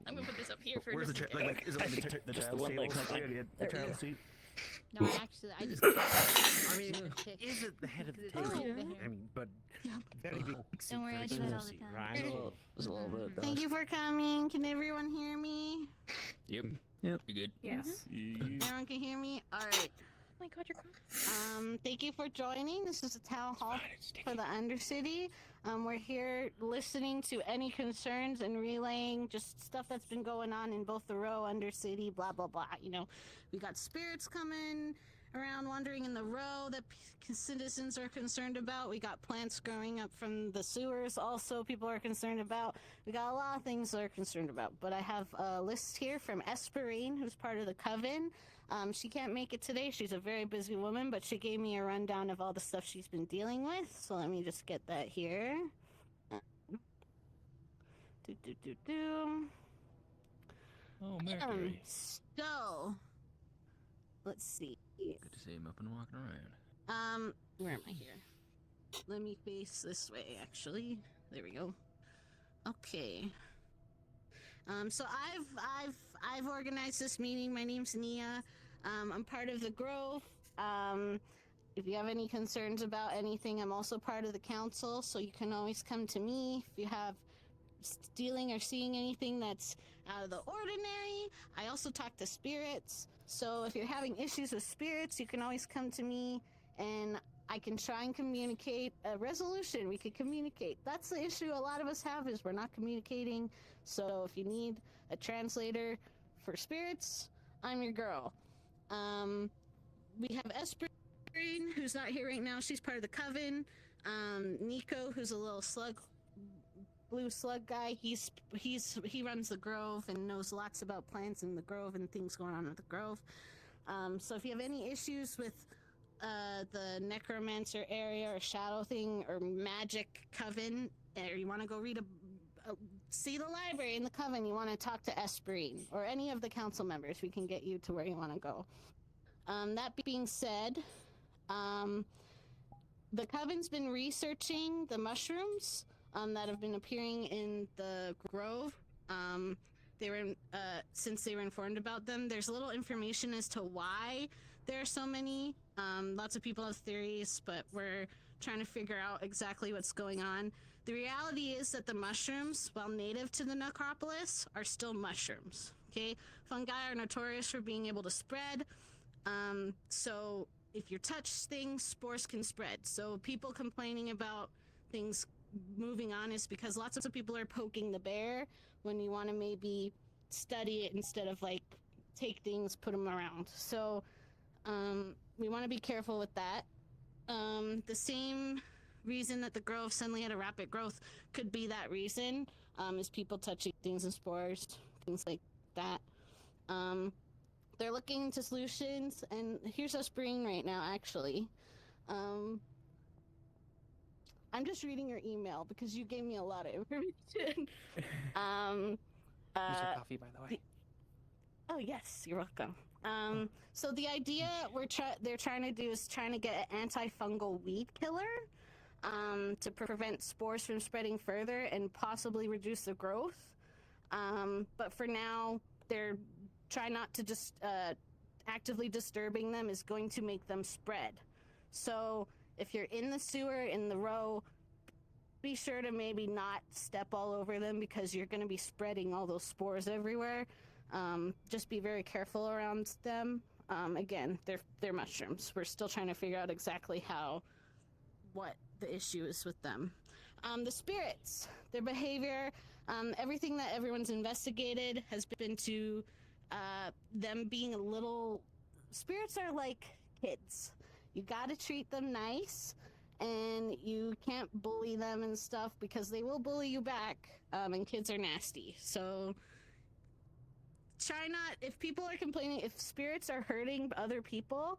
R: I'm gonna put this up here for
P: Where's the
R: just
P: chair?
R: a
P: Like, is it like the
R: Just
P: child
R: the one
P: table?
R: leg, like,
P: Clearly the child seat.
R: No, actually, I just.
Q: I mean, is it the head of the table? I mean, but very big.
R: Don't worry, I do that all the time.
Q: Right?
C: There's a little bit.
E: Thank you for coming. Can everyone hear me?
C: Yep.
L: Yep.
C: You good?
A: Yes.
E: Everyone can hear me? Alright.
R: Oh my god, you're
E: Thank you for joining. This is the town hall for the Undercity. We're here listening to any concerns and relaying just stuff that's been going on in both the row, Undercity, blah, blah, blah. You know, we got spirits coming around wandering in the row that citizens are concerned about. We got plants growing up from the sewers also people are concerned about. We got a lot of things they're concerned about. But I have a list here from Esperine, who's part of the Coven. She can't make it today. She's a very busy woman, but she gave me a rundown of all the stuff she's been dealing with. So let me just get that here.
M: Oh, Mercury.
E: So, let's see.
M: Good to see him up and walking around.
E: Where am I here? Let me face this way, actually. There we go. Okay. So I've organized this meeting. My name's Nia. I'm part of the Grove. If you have any concerns about anything, I'm also part of the council, so you can always come to me if you have stealing or seeing anything that's out of the ordinary. I also talk to spirits, so if you're having issues with spirits, you can always come to me, and I can try and communicate a resolution. We could communicate. That's the issue a lot of us have, is we're not communicating. So if you need a translator for spirits, I'm your girl. We have Esperine, who's not here right now. She's part of the Coven. Nico, who's a little blue slug guy. He runs the Grove and knows lots about plants in the Grove and things going on at the Grove. So if you have any issues with the necromancer area or shadow thing or magic coven, or you want to go read see the library in the coven, you want to talk to Esperine or any of the council members, we can get you to where you want to go. That being said, the coven's been researching the mushrooms that have been appearing in the Grove. Since they were informed about them, there's little information as to why there are so many. Lots of people have theories, but we're trying to figure out exactly what's going on. The reality is that the mushrooms, while native to the necropolis, are still mushrooms. Okay, fungi are notorious for being able to spread. So if you touch things, spores can spread. So people complaining about things moving on is because lots of people are poking the bear when you want to maybe study it instead of like take things, put them around. So we want to be careful with that. The same reason that the grove suddenly had a rapid growth could be that reason, is people touching things and spores, things like that. They're looking into solutions, and here's us bringing right now, actually. I'm just reading your email because you gave me a lot of information.
S: Here's your coffee, by the way.
E: Oh yes, you're welcome. So the idea they're trying to do is trying to get an antifungal weed killer, to prevent spores from spreading further and possibly reduce the growth. But for now, they're trying not to just actively disturbing them is going to make them spread. So if you're in the sewer, in the row, be sure to maybe not step all over them because you're going to be spreading all those spores everywhere. Just be very careful around them. Again, they're mushrooms. We're still trying to figure out exactly what the issue is with them. The spirits, their behavior, everything that everyone's investigated has been to them being a little... Spirits are like kids. You gotta treat them nice, and you can't bully them and stuff because they will bully you back, and kids are nasty. So try not... If people are complaining, if spirits are hurting other people,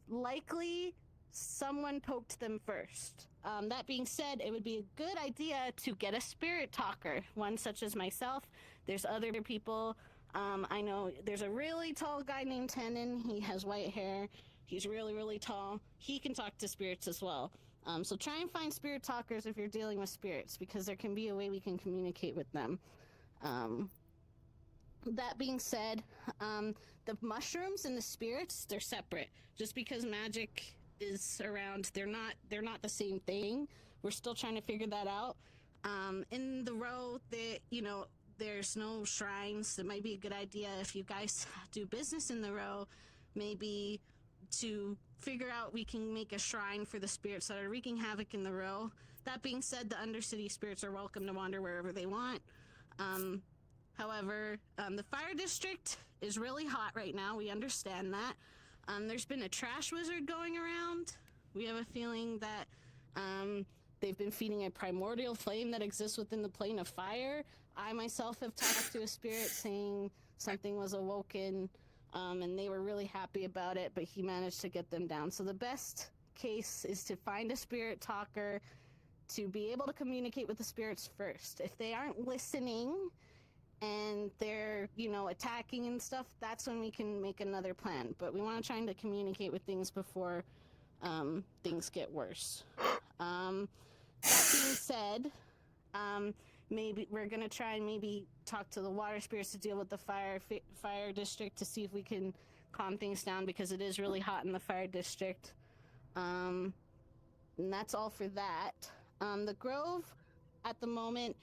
E: likely someone poked them first. That being said, it would be a good idea to get a spirit talker, one such as myself. There's other people. I know there's a really tall guy named Tenon. He has white hair. He's really, really tall. He can talk to spirits as well. So try and find spirit talkers if you're dealing with spirits, because there can be a way we can communicate with them. That being said, the mushrooms and the spirits, they're separate. Just because magic is around, they're not the same thing. We're still trying to figure that out. In the row, there's no shrines. It might be a good idea if you guys do business in the row, maybe to figure out we can make a shrine for the spirits that are wreaking havoc in the row. That being said, the Undercity spirits are welcome to wander wherever they want. However, the fire district is really hot right now. We understand that. There's been a trash wizard going around. We have a feeling that they've been feeding a primordial flame that exists within the plane of fire. I myself have talked to a spirit saying something was awoken, and they were really happy about it, but he managed to get them down. So the best case is to find a spirit talker to be able to communicate with the spirits first. If they aren't listening and they're, attacking and stuff, that's when we can make another plan. But we want to try to communicate with things before things get worse. That being said, maybe we're going to try and maybe talk to the water spirits to deal with the fire district to see if we can calm things down, because it is really hot in the fire district. And that's all for that. The grove, at the moment,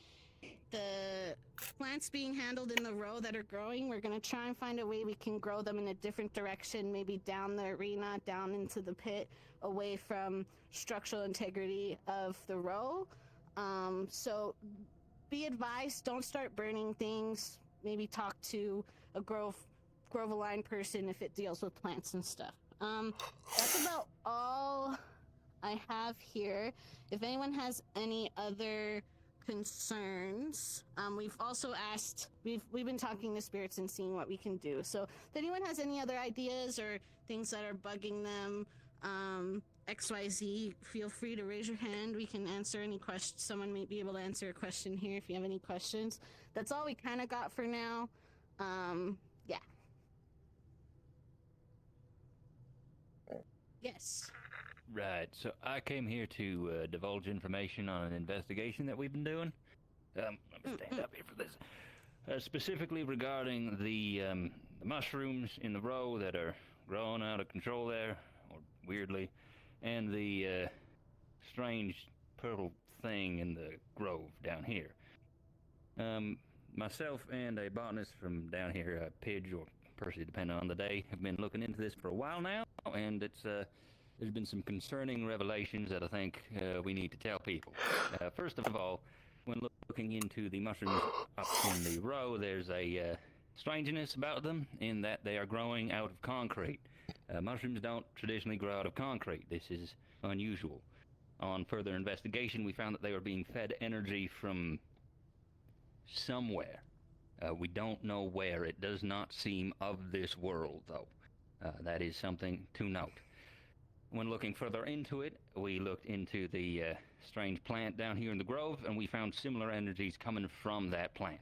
E: the plants being handled in the row that are growing, we're going to try and find a way we can grow them in a different direction, maybe down the arena, down into the pit, away from structural integrity of the row. So be advised, don't start burning things. Maybe talk to a Grove-aligned person if it deals with plants and stuff. That's about all I have here. If anyone has any other concerns, we've also asked, we've been talking to spirits and seeing what we can do. So if anyone has any other ideas or things that are bugging them, XYZ, feel free to raise your hand. We can answer any questions. Someone may be able to answer a question here if you have any questions. That's all we kind of got for now. Yeah. Yes.
T: Right, so I came here to divulge information on an investigation that we've been doing. Let me stand up here for this. Specifically regarding the mushrooms in the row that are growing out of control there, or weirdly, and the strange purple thing in the grove down here. Myself and a botanist from down here, Pidge or Percy, depending on the day, have been looking into this for a while now, and it's there's been some concerning revelations that I think we need to tell people. First of all, when looking into the mushrooms up in the row, there's a strangeness about them in that they are growing out of concrete. Mushrooms don't traditionally grow out of concrete. This is unusual. On further investigation, we found that they were being fed energy from somewhere. We don't know where. It does not seem of this world, though. That is something to note. When looking further into it, we looked into the strange plant down here in the grove, and we found similar energies coming from that plant.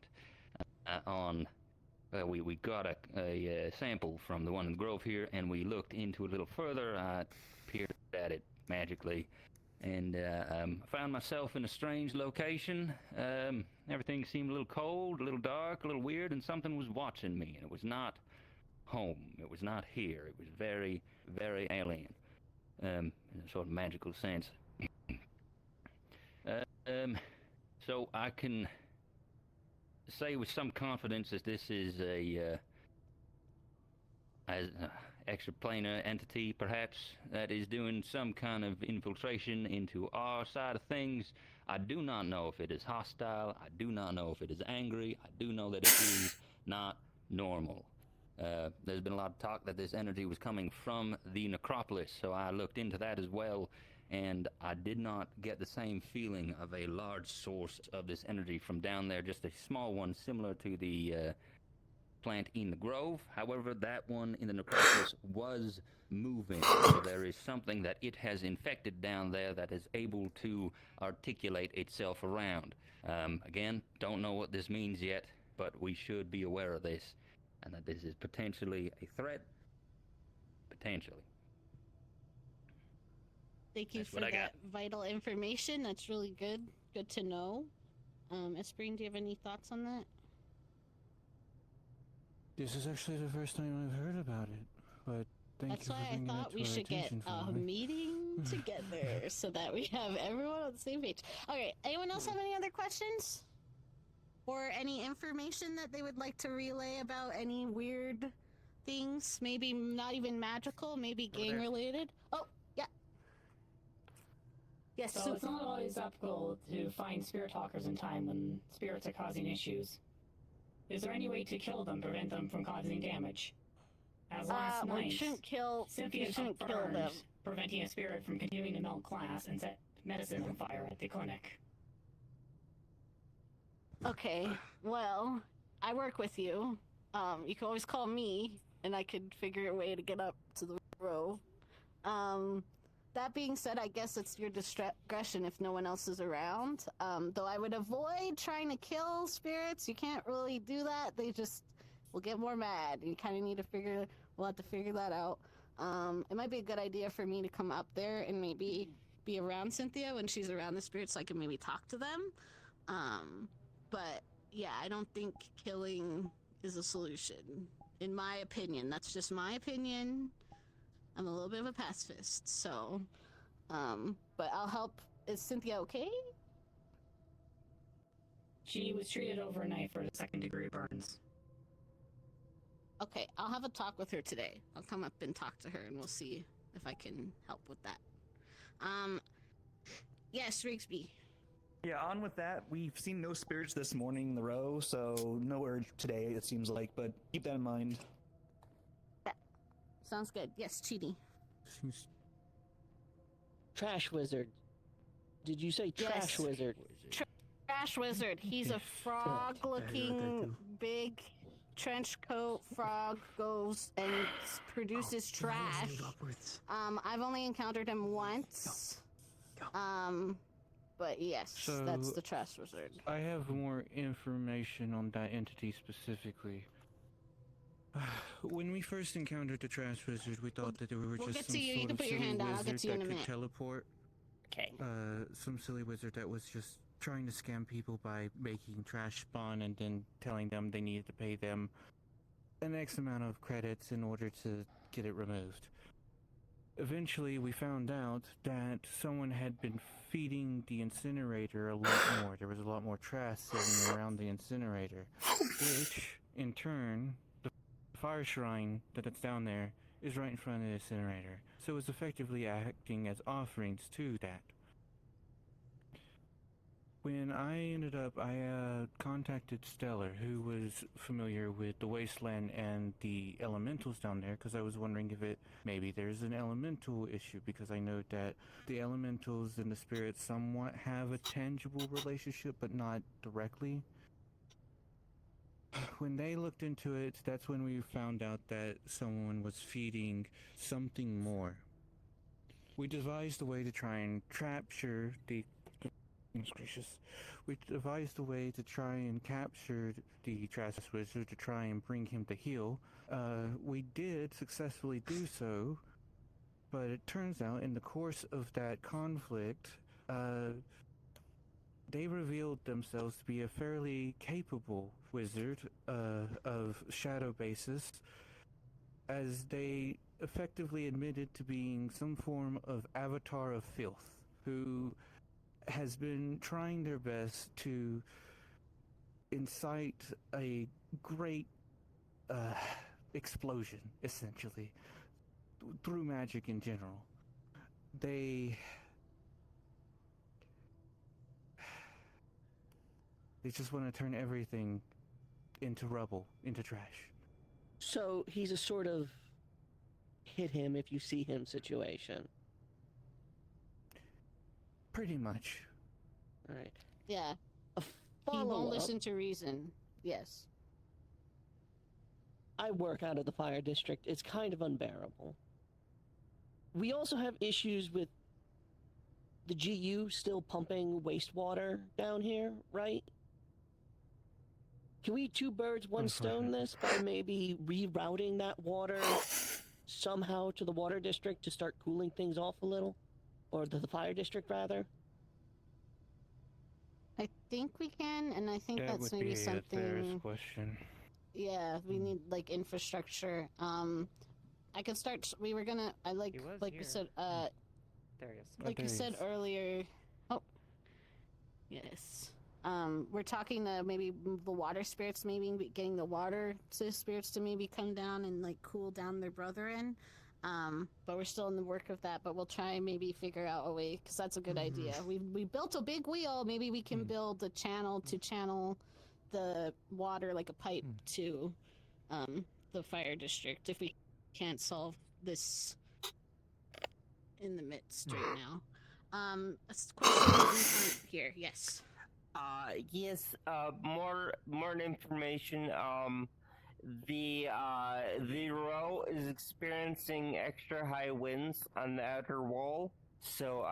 T: We got a sample from the one in the grove here, and we looked into it a little further. I peered at it magically, and found myself in a strange location. Everything seemed a little cold, a little dark, a little weird, and something was watching me, and it was not home. It was not here. It was very, very alien, in a sort of magical sense. So I can say with some confidence that this is a extraplanar entity, perhaps, that is doing some kind of infiltration into our side of things. I do not know if it is hostile. I do not know if it is angry. I do know that it is not normal. There's been a lot of talk that this energy was coming from the necropolis, so I looked into that as well, and I did not get the same feeling of a large source of this energy from down there, just a small one similar to the plant in the grove. However, that one in the necropolis was moving, so there is something that it has infected down there that is able to articulate itself around. Again, don't know what this means yet, but we should be aware of this, and that this is potentially a threat. Potentially.
E: Thank you for that vital information. That's really good. Good to know. Esprin, do you have any thoughts on that?
L: This is actually the first time I've heard about it, but
E: That's why I thought we should get a meeting together so that we have everyone on the same page. Okay, anyone else have any other questions? Or any information that they would like to relay about any weird things? Maybe not even magical, maybe gang related? Oh, yeah. Yes,
I: So it's not always ethical to find spirit talkers in time when spirits are causing issues. Is there any way to kill them, prevent them from causing damage? As last night, Cynthia took burns, preventing a spirit from continuing to melt glass and set medicine on fire at the clinic.
E: Okay, well, I work with you. You can always call me, and I could figure a way to get up to the grove. That being said, I guess it's your discretion if no one else is around. Though I would avoid trying to kill spirits. You can't really do that. They just will get more mad. You kind of need to we'll have to figure that out. It might be a good idea for me to come up there and maybe be around Cynthia when she's around the spirits so I can maybe talk to them. But yeah, I don't think killing is a solution. In my opinion, that's just my opinion. I'm a little bit of a pacifist, so, but I'll help. Is Cynthia okay?
I: She was treated overnight for second-degree burns.
E: Okay, I'll have a talk with her today. I'll come up and talk to her, and we'll see if I can help with that. Yes, Rigsby.
U: Yeah, on with that. We've seen no spirits this morning in the row, so no urge today, it seems like, but keep that in mind.
E: Sounds good. Yes, Chidi.
D: Trash wizard. Did you say trash wizard?
E: Trash wizard. He's a frog-looking, big trench coat frog. Goes and produces trash. I've only encountered him once. But yes,
L: So,
E: that's the trash wizard.
L: I have more information on that entity specifically. When we first encountered the trash wizard, we thought that they were
E: We'll
L: just
E: get
L: some
E: to you. You
L: sort
E: can
L: of
E: put your
L: silly
E: hand down. I'll
L: wizard
E: get to you
L: that
E: in a
L: could
E: minute.
L: teleport.
D: Okay.
L: Some silly wizard that was just trying to scam people by making trash spawn and then telling them they needed to pay them an X amount of credits in order to get it removed. Eventually, we found out that someone had been feeding the incinerator a lot more. There was a lot more trash sitting around the incinerator, which, in turn, the fire shrine that's down there is right in front of the incinerator. So it's effectively acting as offerings to that. When I ended up, I contacted Stellar, who was familiar with the wasteland and the elementals down there, because I was wondering if maybe there's an elemental issue, because I know that the elementals and the spirits somewhat have a tangible relationship, but not directly. When they looked into it, that's when we found out that someone was feeding something more. We devised a way to try and capture the... Goodness gracious. We devised a way to try and capture the Trash Wizard to try and bring him to heel. We did successfully do so, but it turns out in the course of that conflict, they revealed themselves to be a fairly capable wizard of shadow basis, as they effectively admitted to being some form of avatar of filth, who has been trying their best to incite a great explosion, essentially, through magic in general. They just want to turn everything into rubble, into trash.
J: So he's a sort of hit him if you see him situation.
L: Pretty much.
J: All right.
E: Yeah.
J: A
E: He won't
J: follow-up.
E: listen to reason. Yes.
J: I work out of the fire district. It's kind of unbearable. We also have issues with the GU still pumping wastewater down here, right? Can we two birds, one stone this by maybe rerouting that water somehow to the water district to start cooling things off a little? Or the fire district, rather?
E: I think we can, and I think
L: That
E: that's
L: would
E: maybe
L: be
E: something.
L: a Ferris question.
E: Yeah, we need like infrastructure. I could start. We were gonna. I like you
V: here.
E: said.
V: There he is.
E: Like
L: there
E: you
L: he
E: said
L: is.
E: earlier. Oh. Yes. We're talking to maybe the water spirits, maybe getting the water spirits to maybe come down and like cool down their brother in. But we're still in the work of that. But we'll try and maybe figure out a way, because that's a good idea. We built a big wheel. Maybe we can build a channel to channel the water, like a pipe to the fire district, if we can't solve this in the midst right now. A question here. Yes.
W: Yes, more information. The row is experiencing extra high winds on the outer wall, so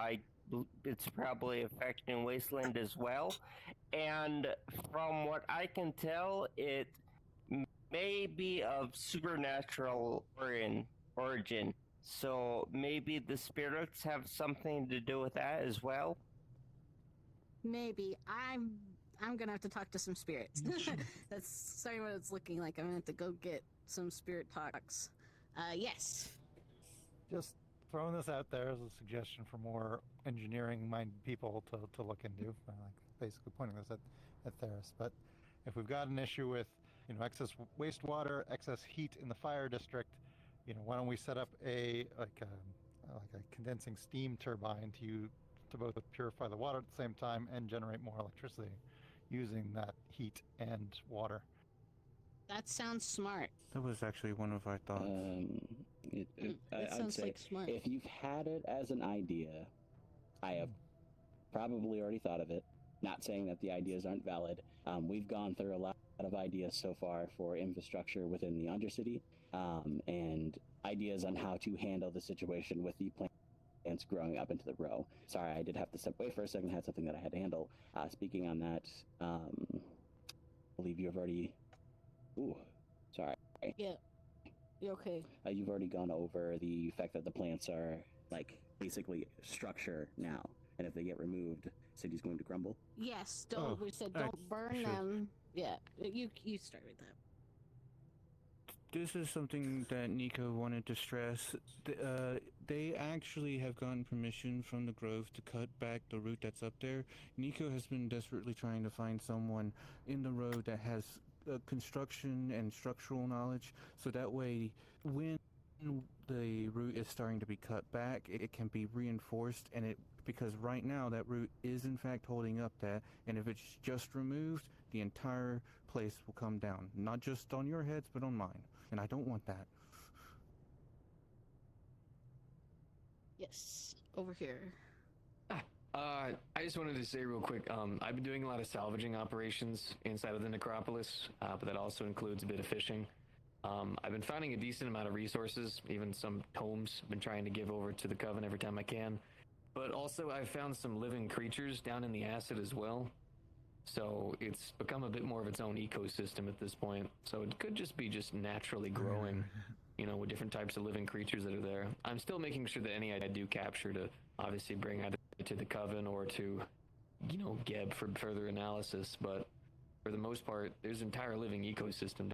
W: it's probably affecting Wasteland as well. And from what I can tell, it may be of supernatural origin. So maybe the spirits have something to do with that as well.
E: Maybe. I'm gonna have to talk to some spirits. That's sorry what it's looking like. I'm gonna have to go get some spirit talks. Yes.
F: Just throwing this out there as a suggestion for more engineering-minded people to look into. Like basically pointing this at Theris. But if we've got an issue with excess wastewater, excess heat in the fire district, why don't we set up a condensing steam turbine to both purify the water at the same time and generate more electricity using that heat and water.
E: That sounds smart.
L: That was actually one of our thoughts.
E: Sounds like smart.
X: If you've had it as an idea, I have probably already thought of it. Not saying that the ideas aren't valid. We've gone through a lot of ideas so far for infrastructure within the Undercity, and ideas on how to handle the situation with the plants growing up into the row. Sorry, I did have to step away for a second. I had something that I had to handle. Speaking on that, I believe you have already... Ooh, sorry.
E: Yeah. You okay?
X: You've already gone over the fact that the plants are, basically structure now. And if they get removed, city's going to crumble.
E: Yes. We said don't burn them. Yeah. You start with that.
L: This is something that Nico wanted to stress. They actually have gotten permission from the Grove to cut back the route that's up there. Nico has been desperately trying to find someone in the road that has construction and structural knowledge, so that way when the route is starting to be cut back, it can be reinforced and it because right now that root is in fact holding up that, and if it's just removed, the entire place will come down. Not just on your heads, but on mine. And I don't want that.
E: Yes, over here.
C: I just wanted to say real quick, I've been doing a lot of salvaging operations inside of the necropolis, but that also includes a bit of fishing. I've been finding a decent amount of resources, even some tomes I've been trying to give over to the Coven every time I can. But also I've found some living creatures down in the acid as well. So it's become a bit more of its own ecosystem at this point. So it could just be just naturally growing, you know, with different types of living creatures that are there. I'm still making sure that any I do capture to obviously bring either to the Coven or to, you know, Geb for further analysis. But for the most part, there's an entire living ecosystem.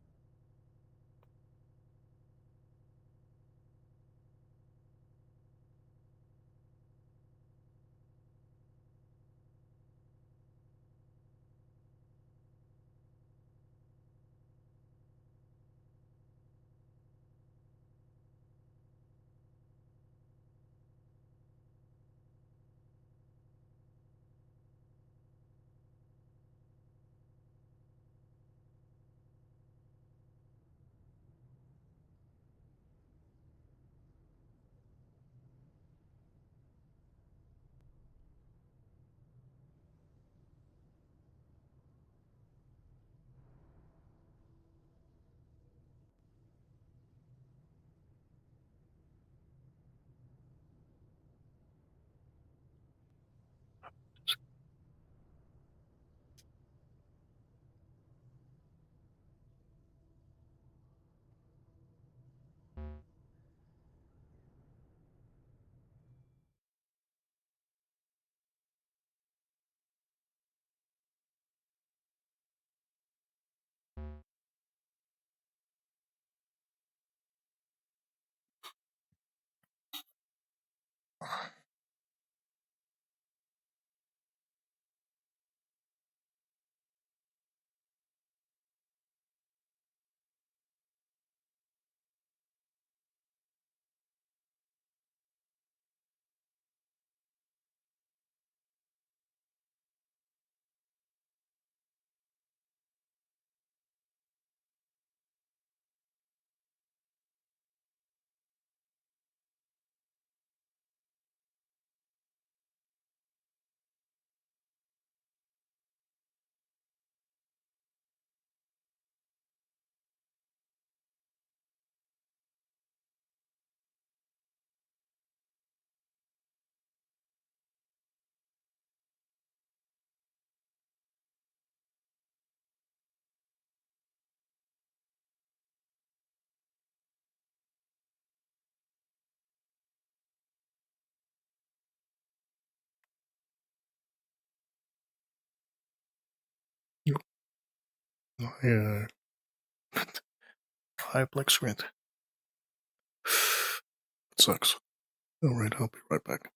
B: Yeah. High black screen. It sucks. Alright, I'll be right back.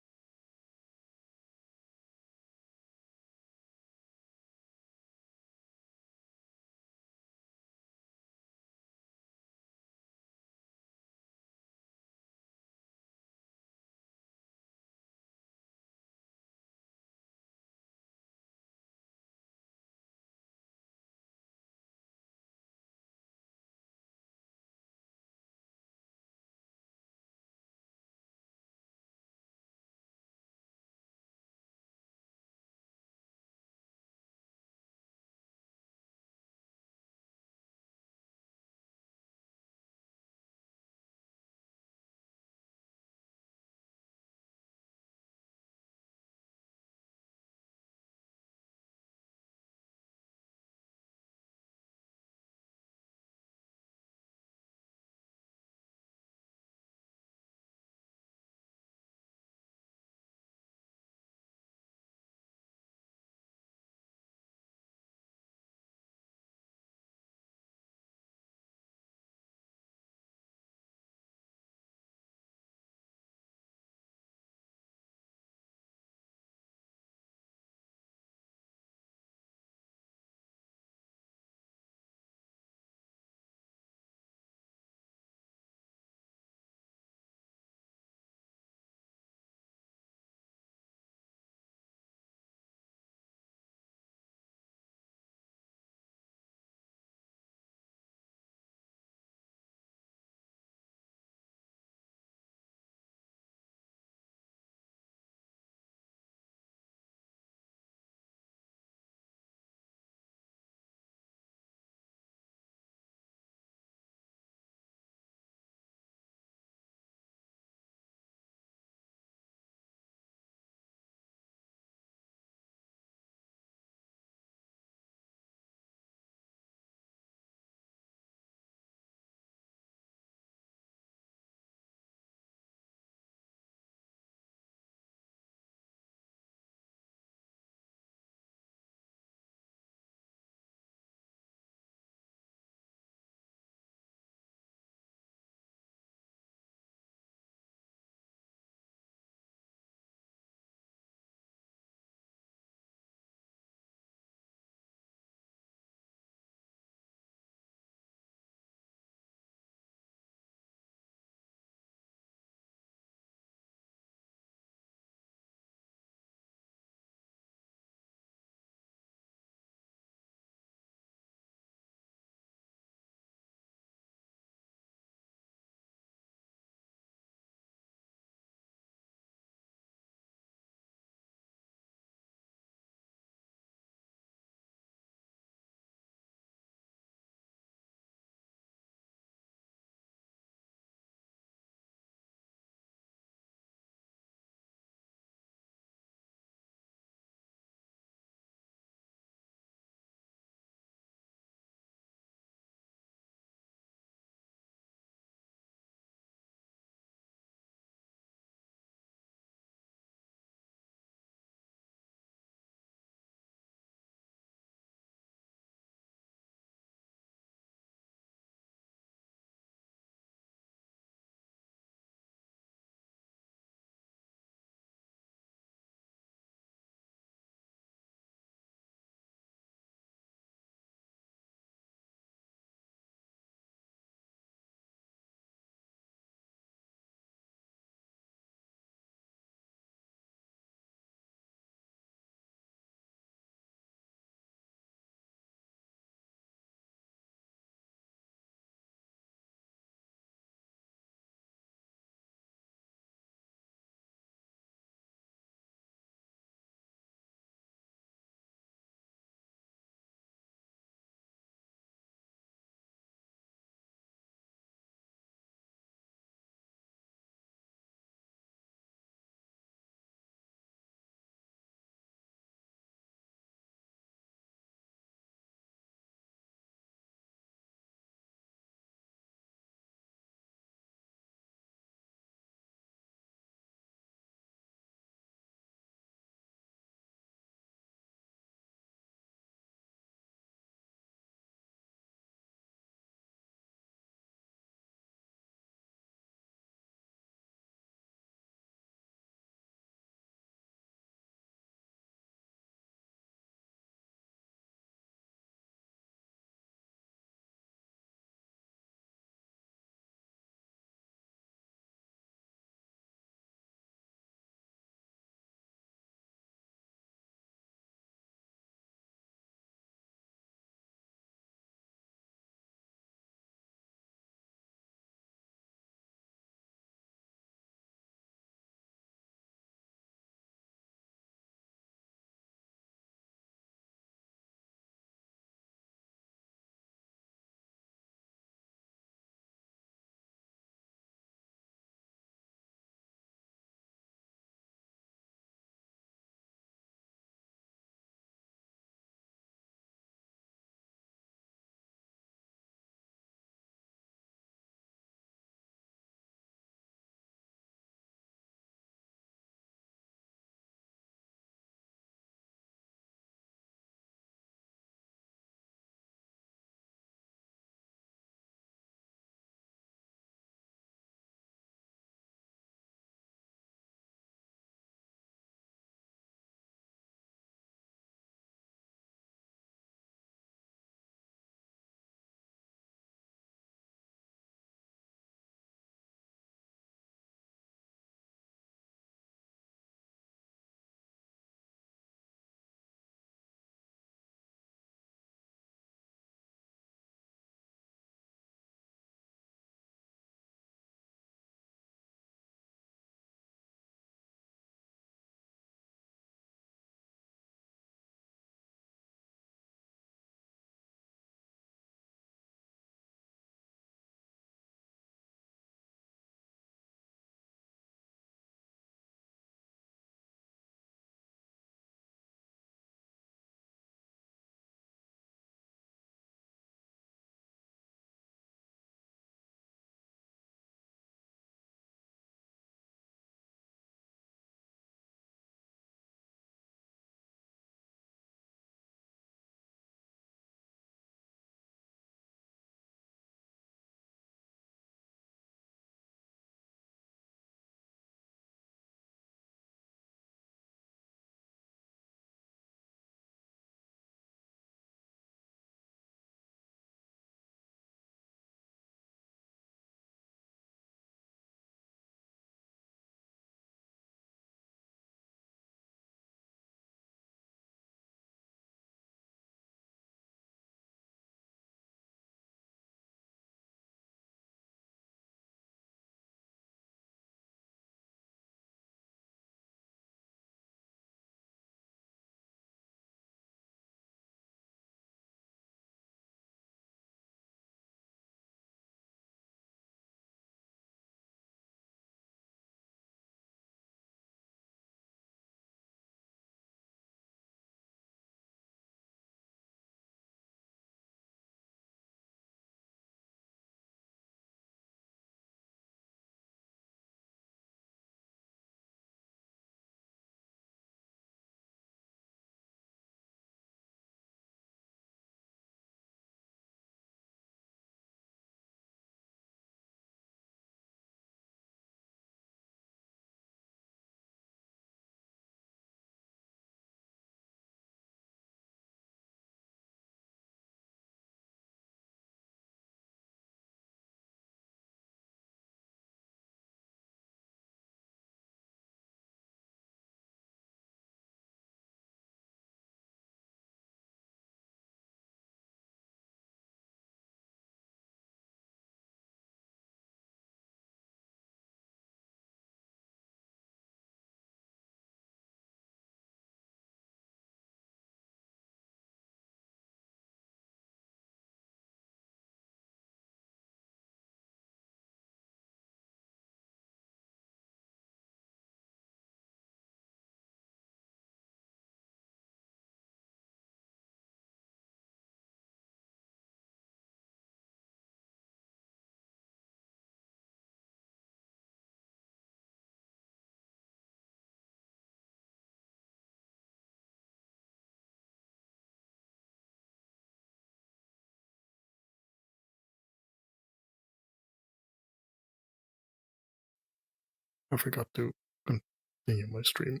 B: I forgot to continue my stream.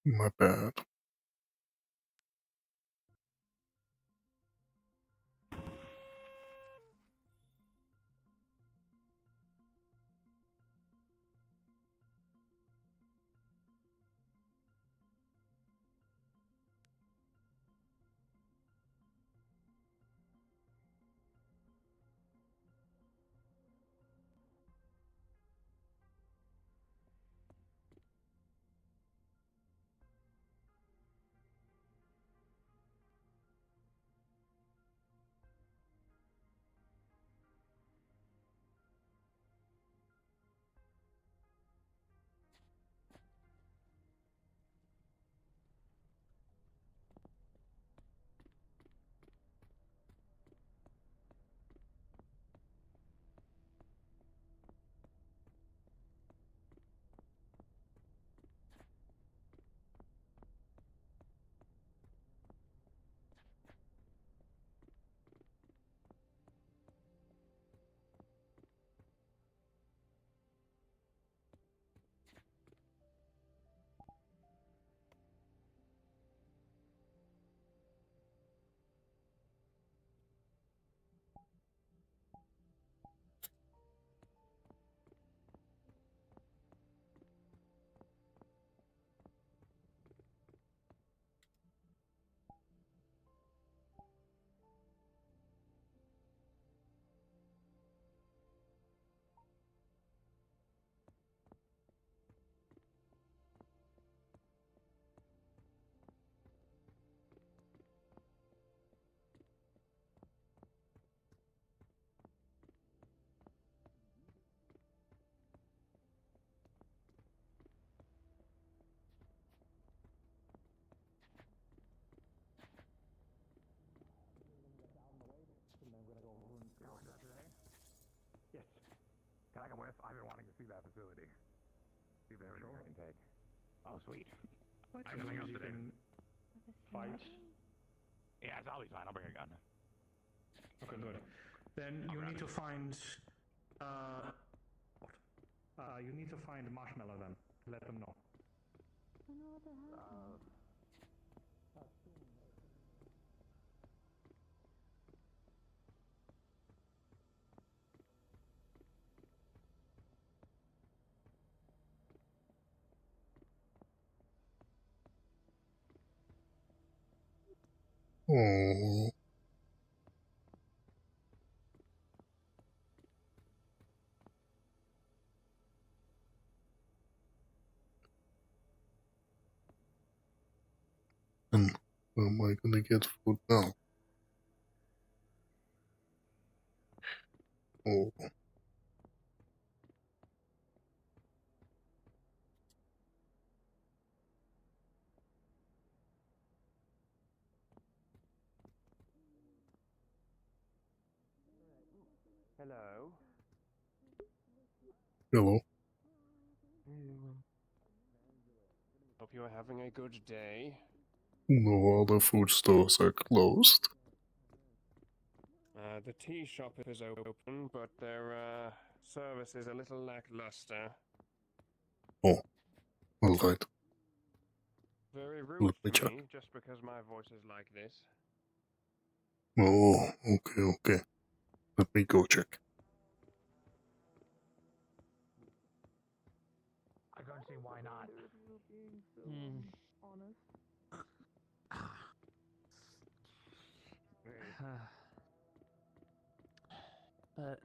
B: My bad.
G: Yes. Can I come with? I've been wanting to see that facility. See if they have anything I can take. Oh, sweet. I have nothing else to do.
F: Fight.
G: Yeah, I'll be fine. I'll bring a gun.
F: Okay, good. Then you need to find. You need to find Marshmallow then. Let them know.
B: Oh. And where am I gonna get food now? Oh.
G: Hello.
B: Hello.
G: Hope you are having a good day.
B: No other food stores are closed.
G: The tea shop is open, but their service is a little lackluster.
B: Oh. Alright.
G: Very
B: Let
G: rude
B: me
G: for
B: check.
G: me, just because my voice is like this.
B: Oh, okay. Let me go check.
G: I don't see why not.
C: But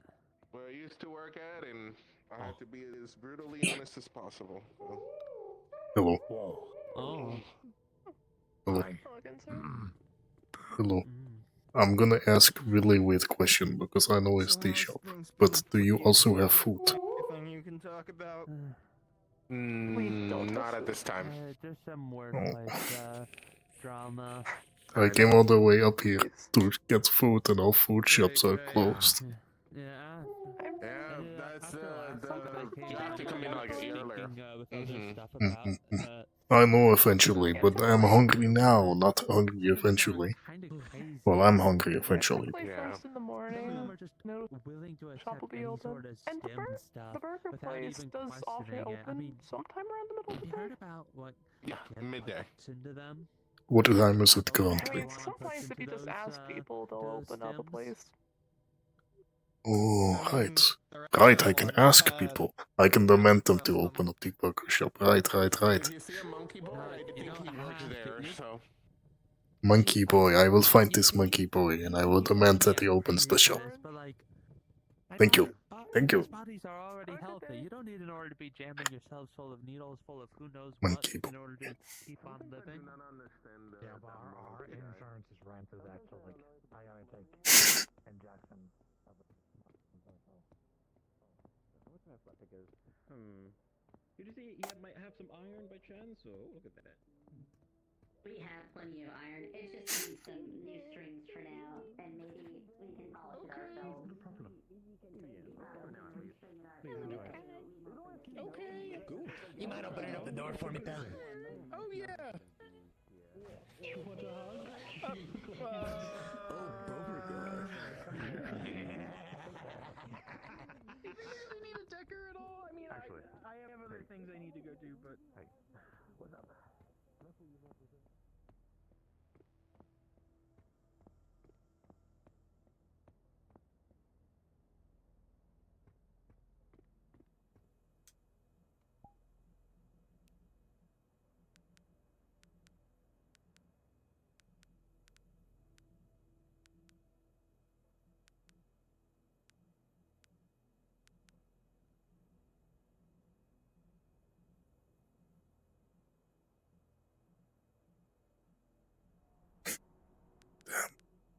H: Where I used to work at, and I have to be as brutally honest as possible. So.
B: Hello.
N: Whoa.
C: oh,
B: Hello.
N: Hi.
B: Hello. I'm gonna ask really weird question because I know it's tea shop. But do you also have food?
W: Anything you can talk about?
G: Not at this time.
C: just some workplace drama.
B: I came all the way up here to get food and all food shops are closed.
C: Yeah.
H: Yeah, that's
C: You
H: have to come in like a year earlier.
B: I know eventually, but I'm hungry now, not hungry eventually. Well, I'm hungry eventually.
H: Yeah.
K: just
A: No,
K: willing to
A: shop will
K: accept
A: be
K: any
A: open.
K: sort of
A: And
K: stim stuff
A: the burger
K: without
A: place
K: even
A: does often
K: questioning it. I
A: open
K: mean,
A: sometime around the middle of
K: have
A: the
K: you
A: day.
K: heard about what
H: midday.
K: gets into them?
B: What time is it
A: I
B: currently?
A: mean, sometimes if you just ask people, they'll open up a place.
B: Oh, right. Right, I can ask people. I can demand them to open up the burger shop. Right.
H: If you see a monkey boy, I think he works there, so...
B: Monkey boy, I will find this monkey boy and I will demand that he opens the shop.
K: But like,
B: Thank you. Thank you.
K: These bodies are already healthy. You don't need in order to be jamming yourselves full of needles, full of who knows
B: Monkey
K: what, in order to keep on living.
G: Yeah, but our insurance is ran through that, so like, I gotta take injection of it.
C: What's that about to go? Did you say you might have some iron by chance? Oh, look at that.
I: We have plenty of iron. It just needs some new strings for now, and maybe we can polish it ourselves.
C: Okay, cool.
D: You mind opening up the door for me, pal?
C: Oh, yeah. You want a hug? If you really need a decker at all, I mean, actually, I have other things I need to go do, but...
G: Hey, what's up?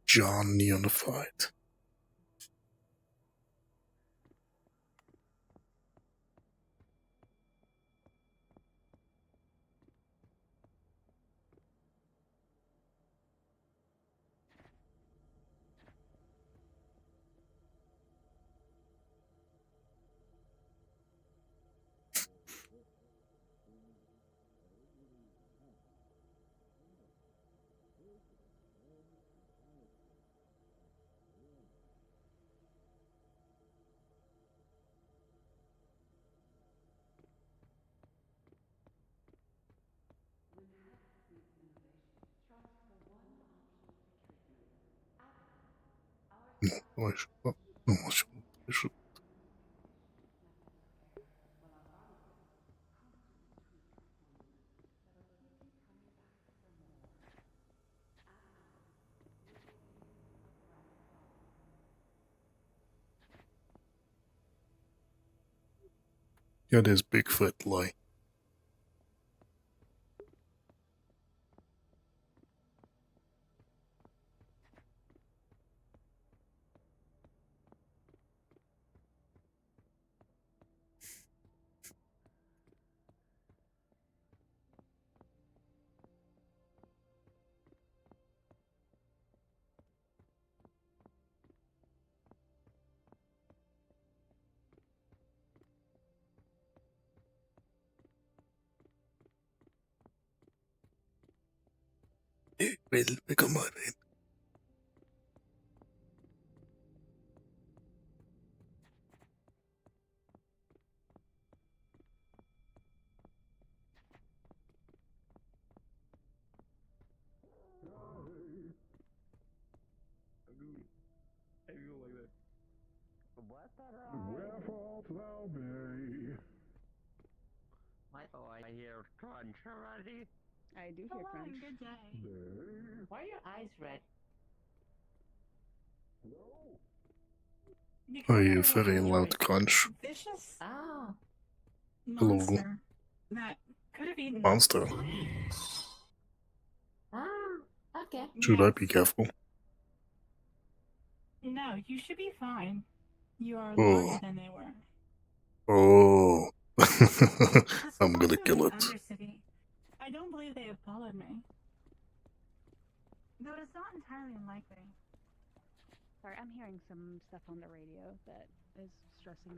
B: John Neonified. No, I should not. No, I should. I should. Yeah, there's Bigfoot lie. It will become my baby.
C: How you go like that?
G: Wherefore art thou be?
W: Oh, I hear crunch already.
S: I do hear crunch.
I: Good day. Why are your eyes red?
B: Are you very loud crunch?
I: Vicious. Oh.
B: Hello,
I: Monster that could have eaten.
B: monster.
I: Ah. Okay.
B: Should I be careful?
I: No, you should be fine. You are
B: Oh.
I: larger than they were.
B: Oh. I'm gonna kill it.
I: Undercity. I don't believe they have followed me. Though it's not entirely unlikely.
S: Sorry, I'm hearing some stuff on the radio that is stressing me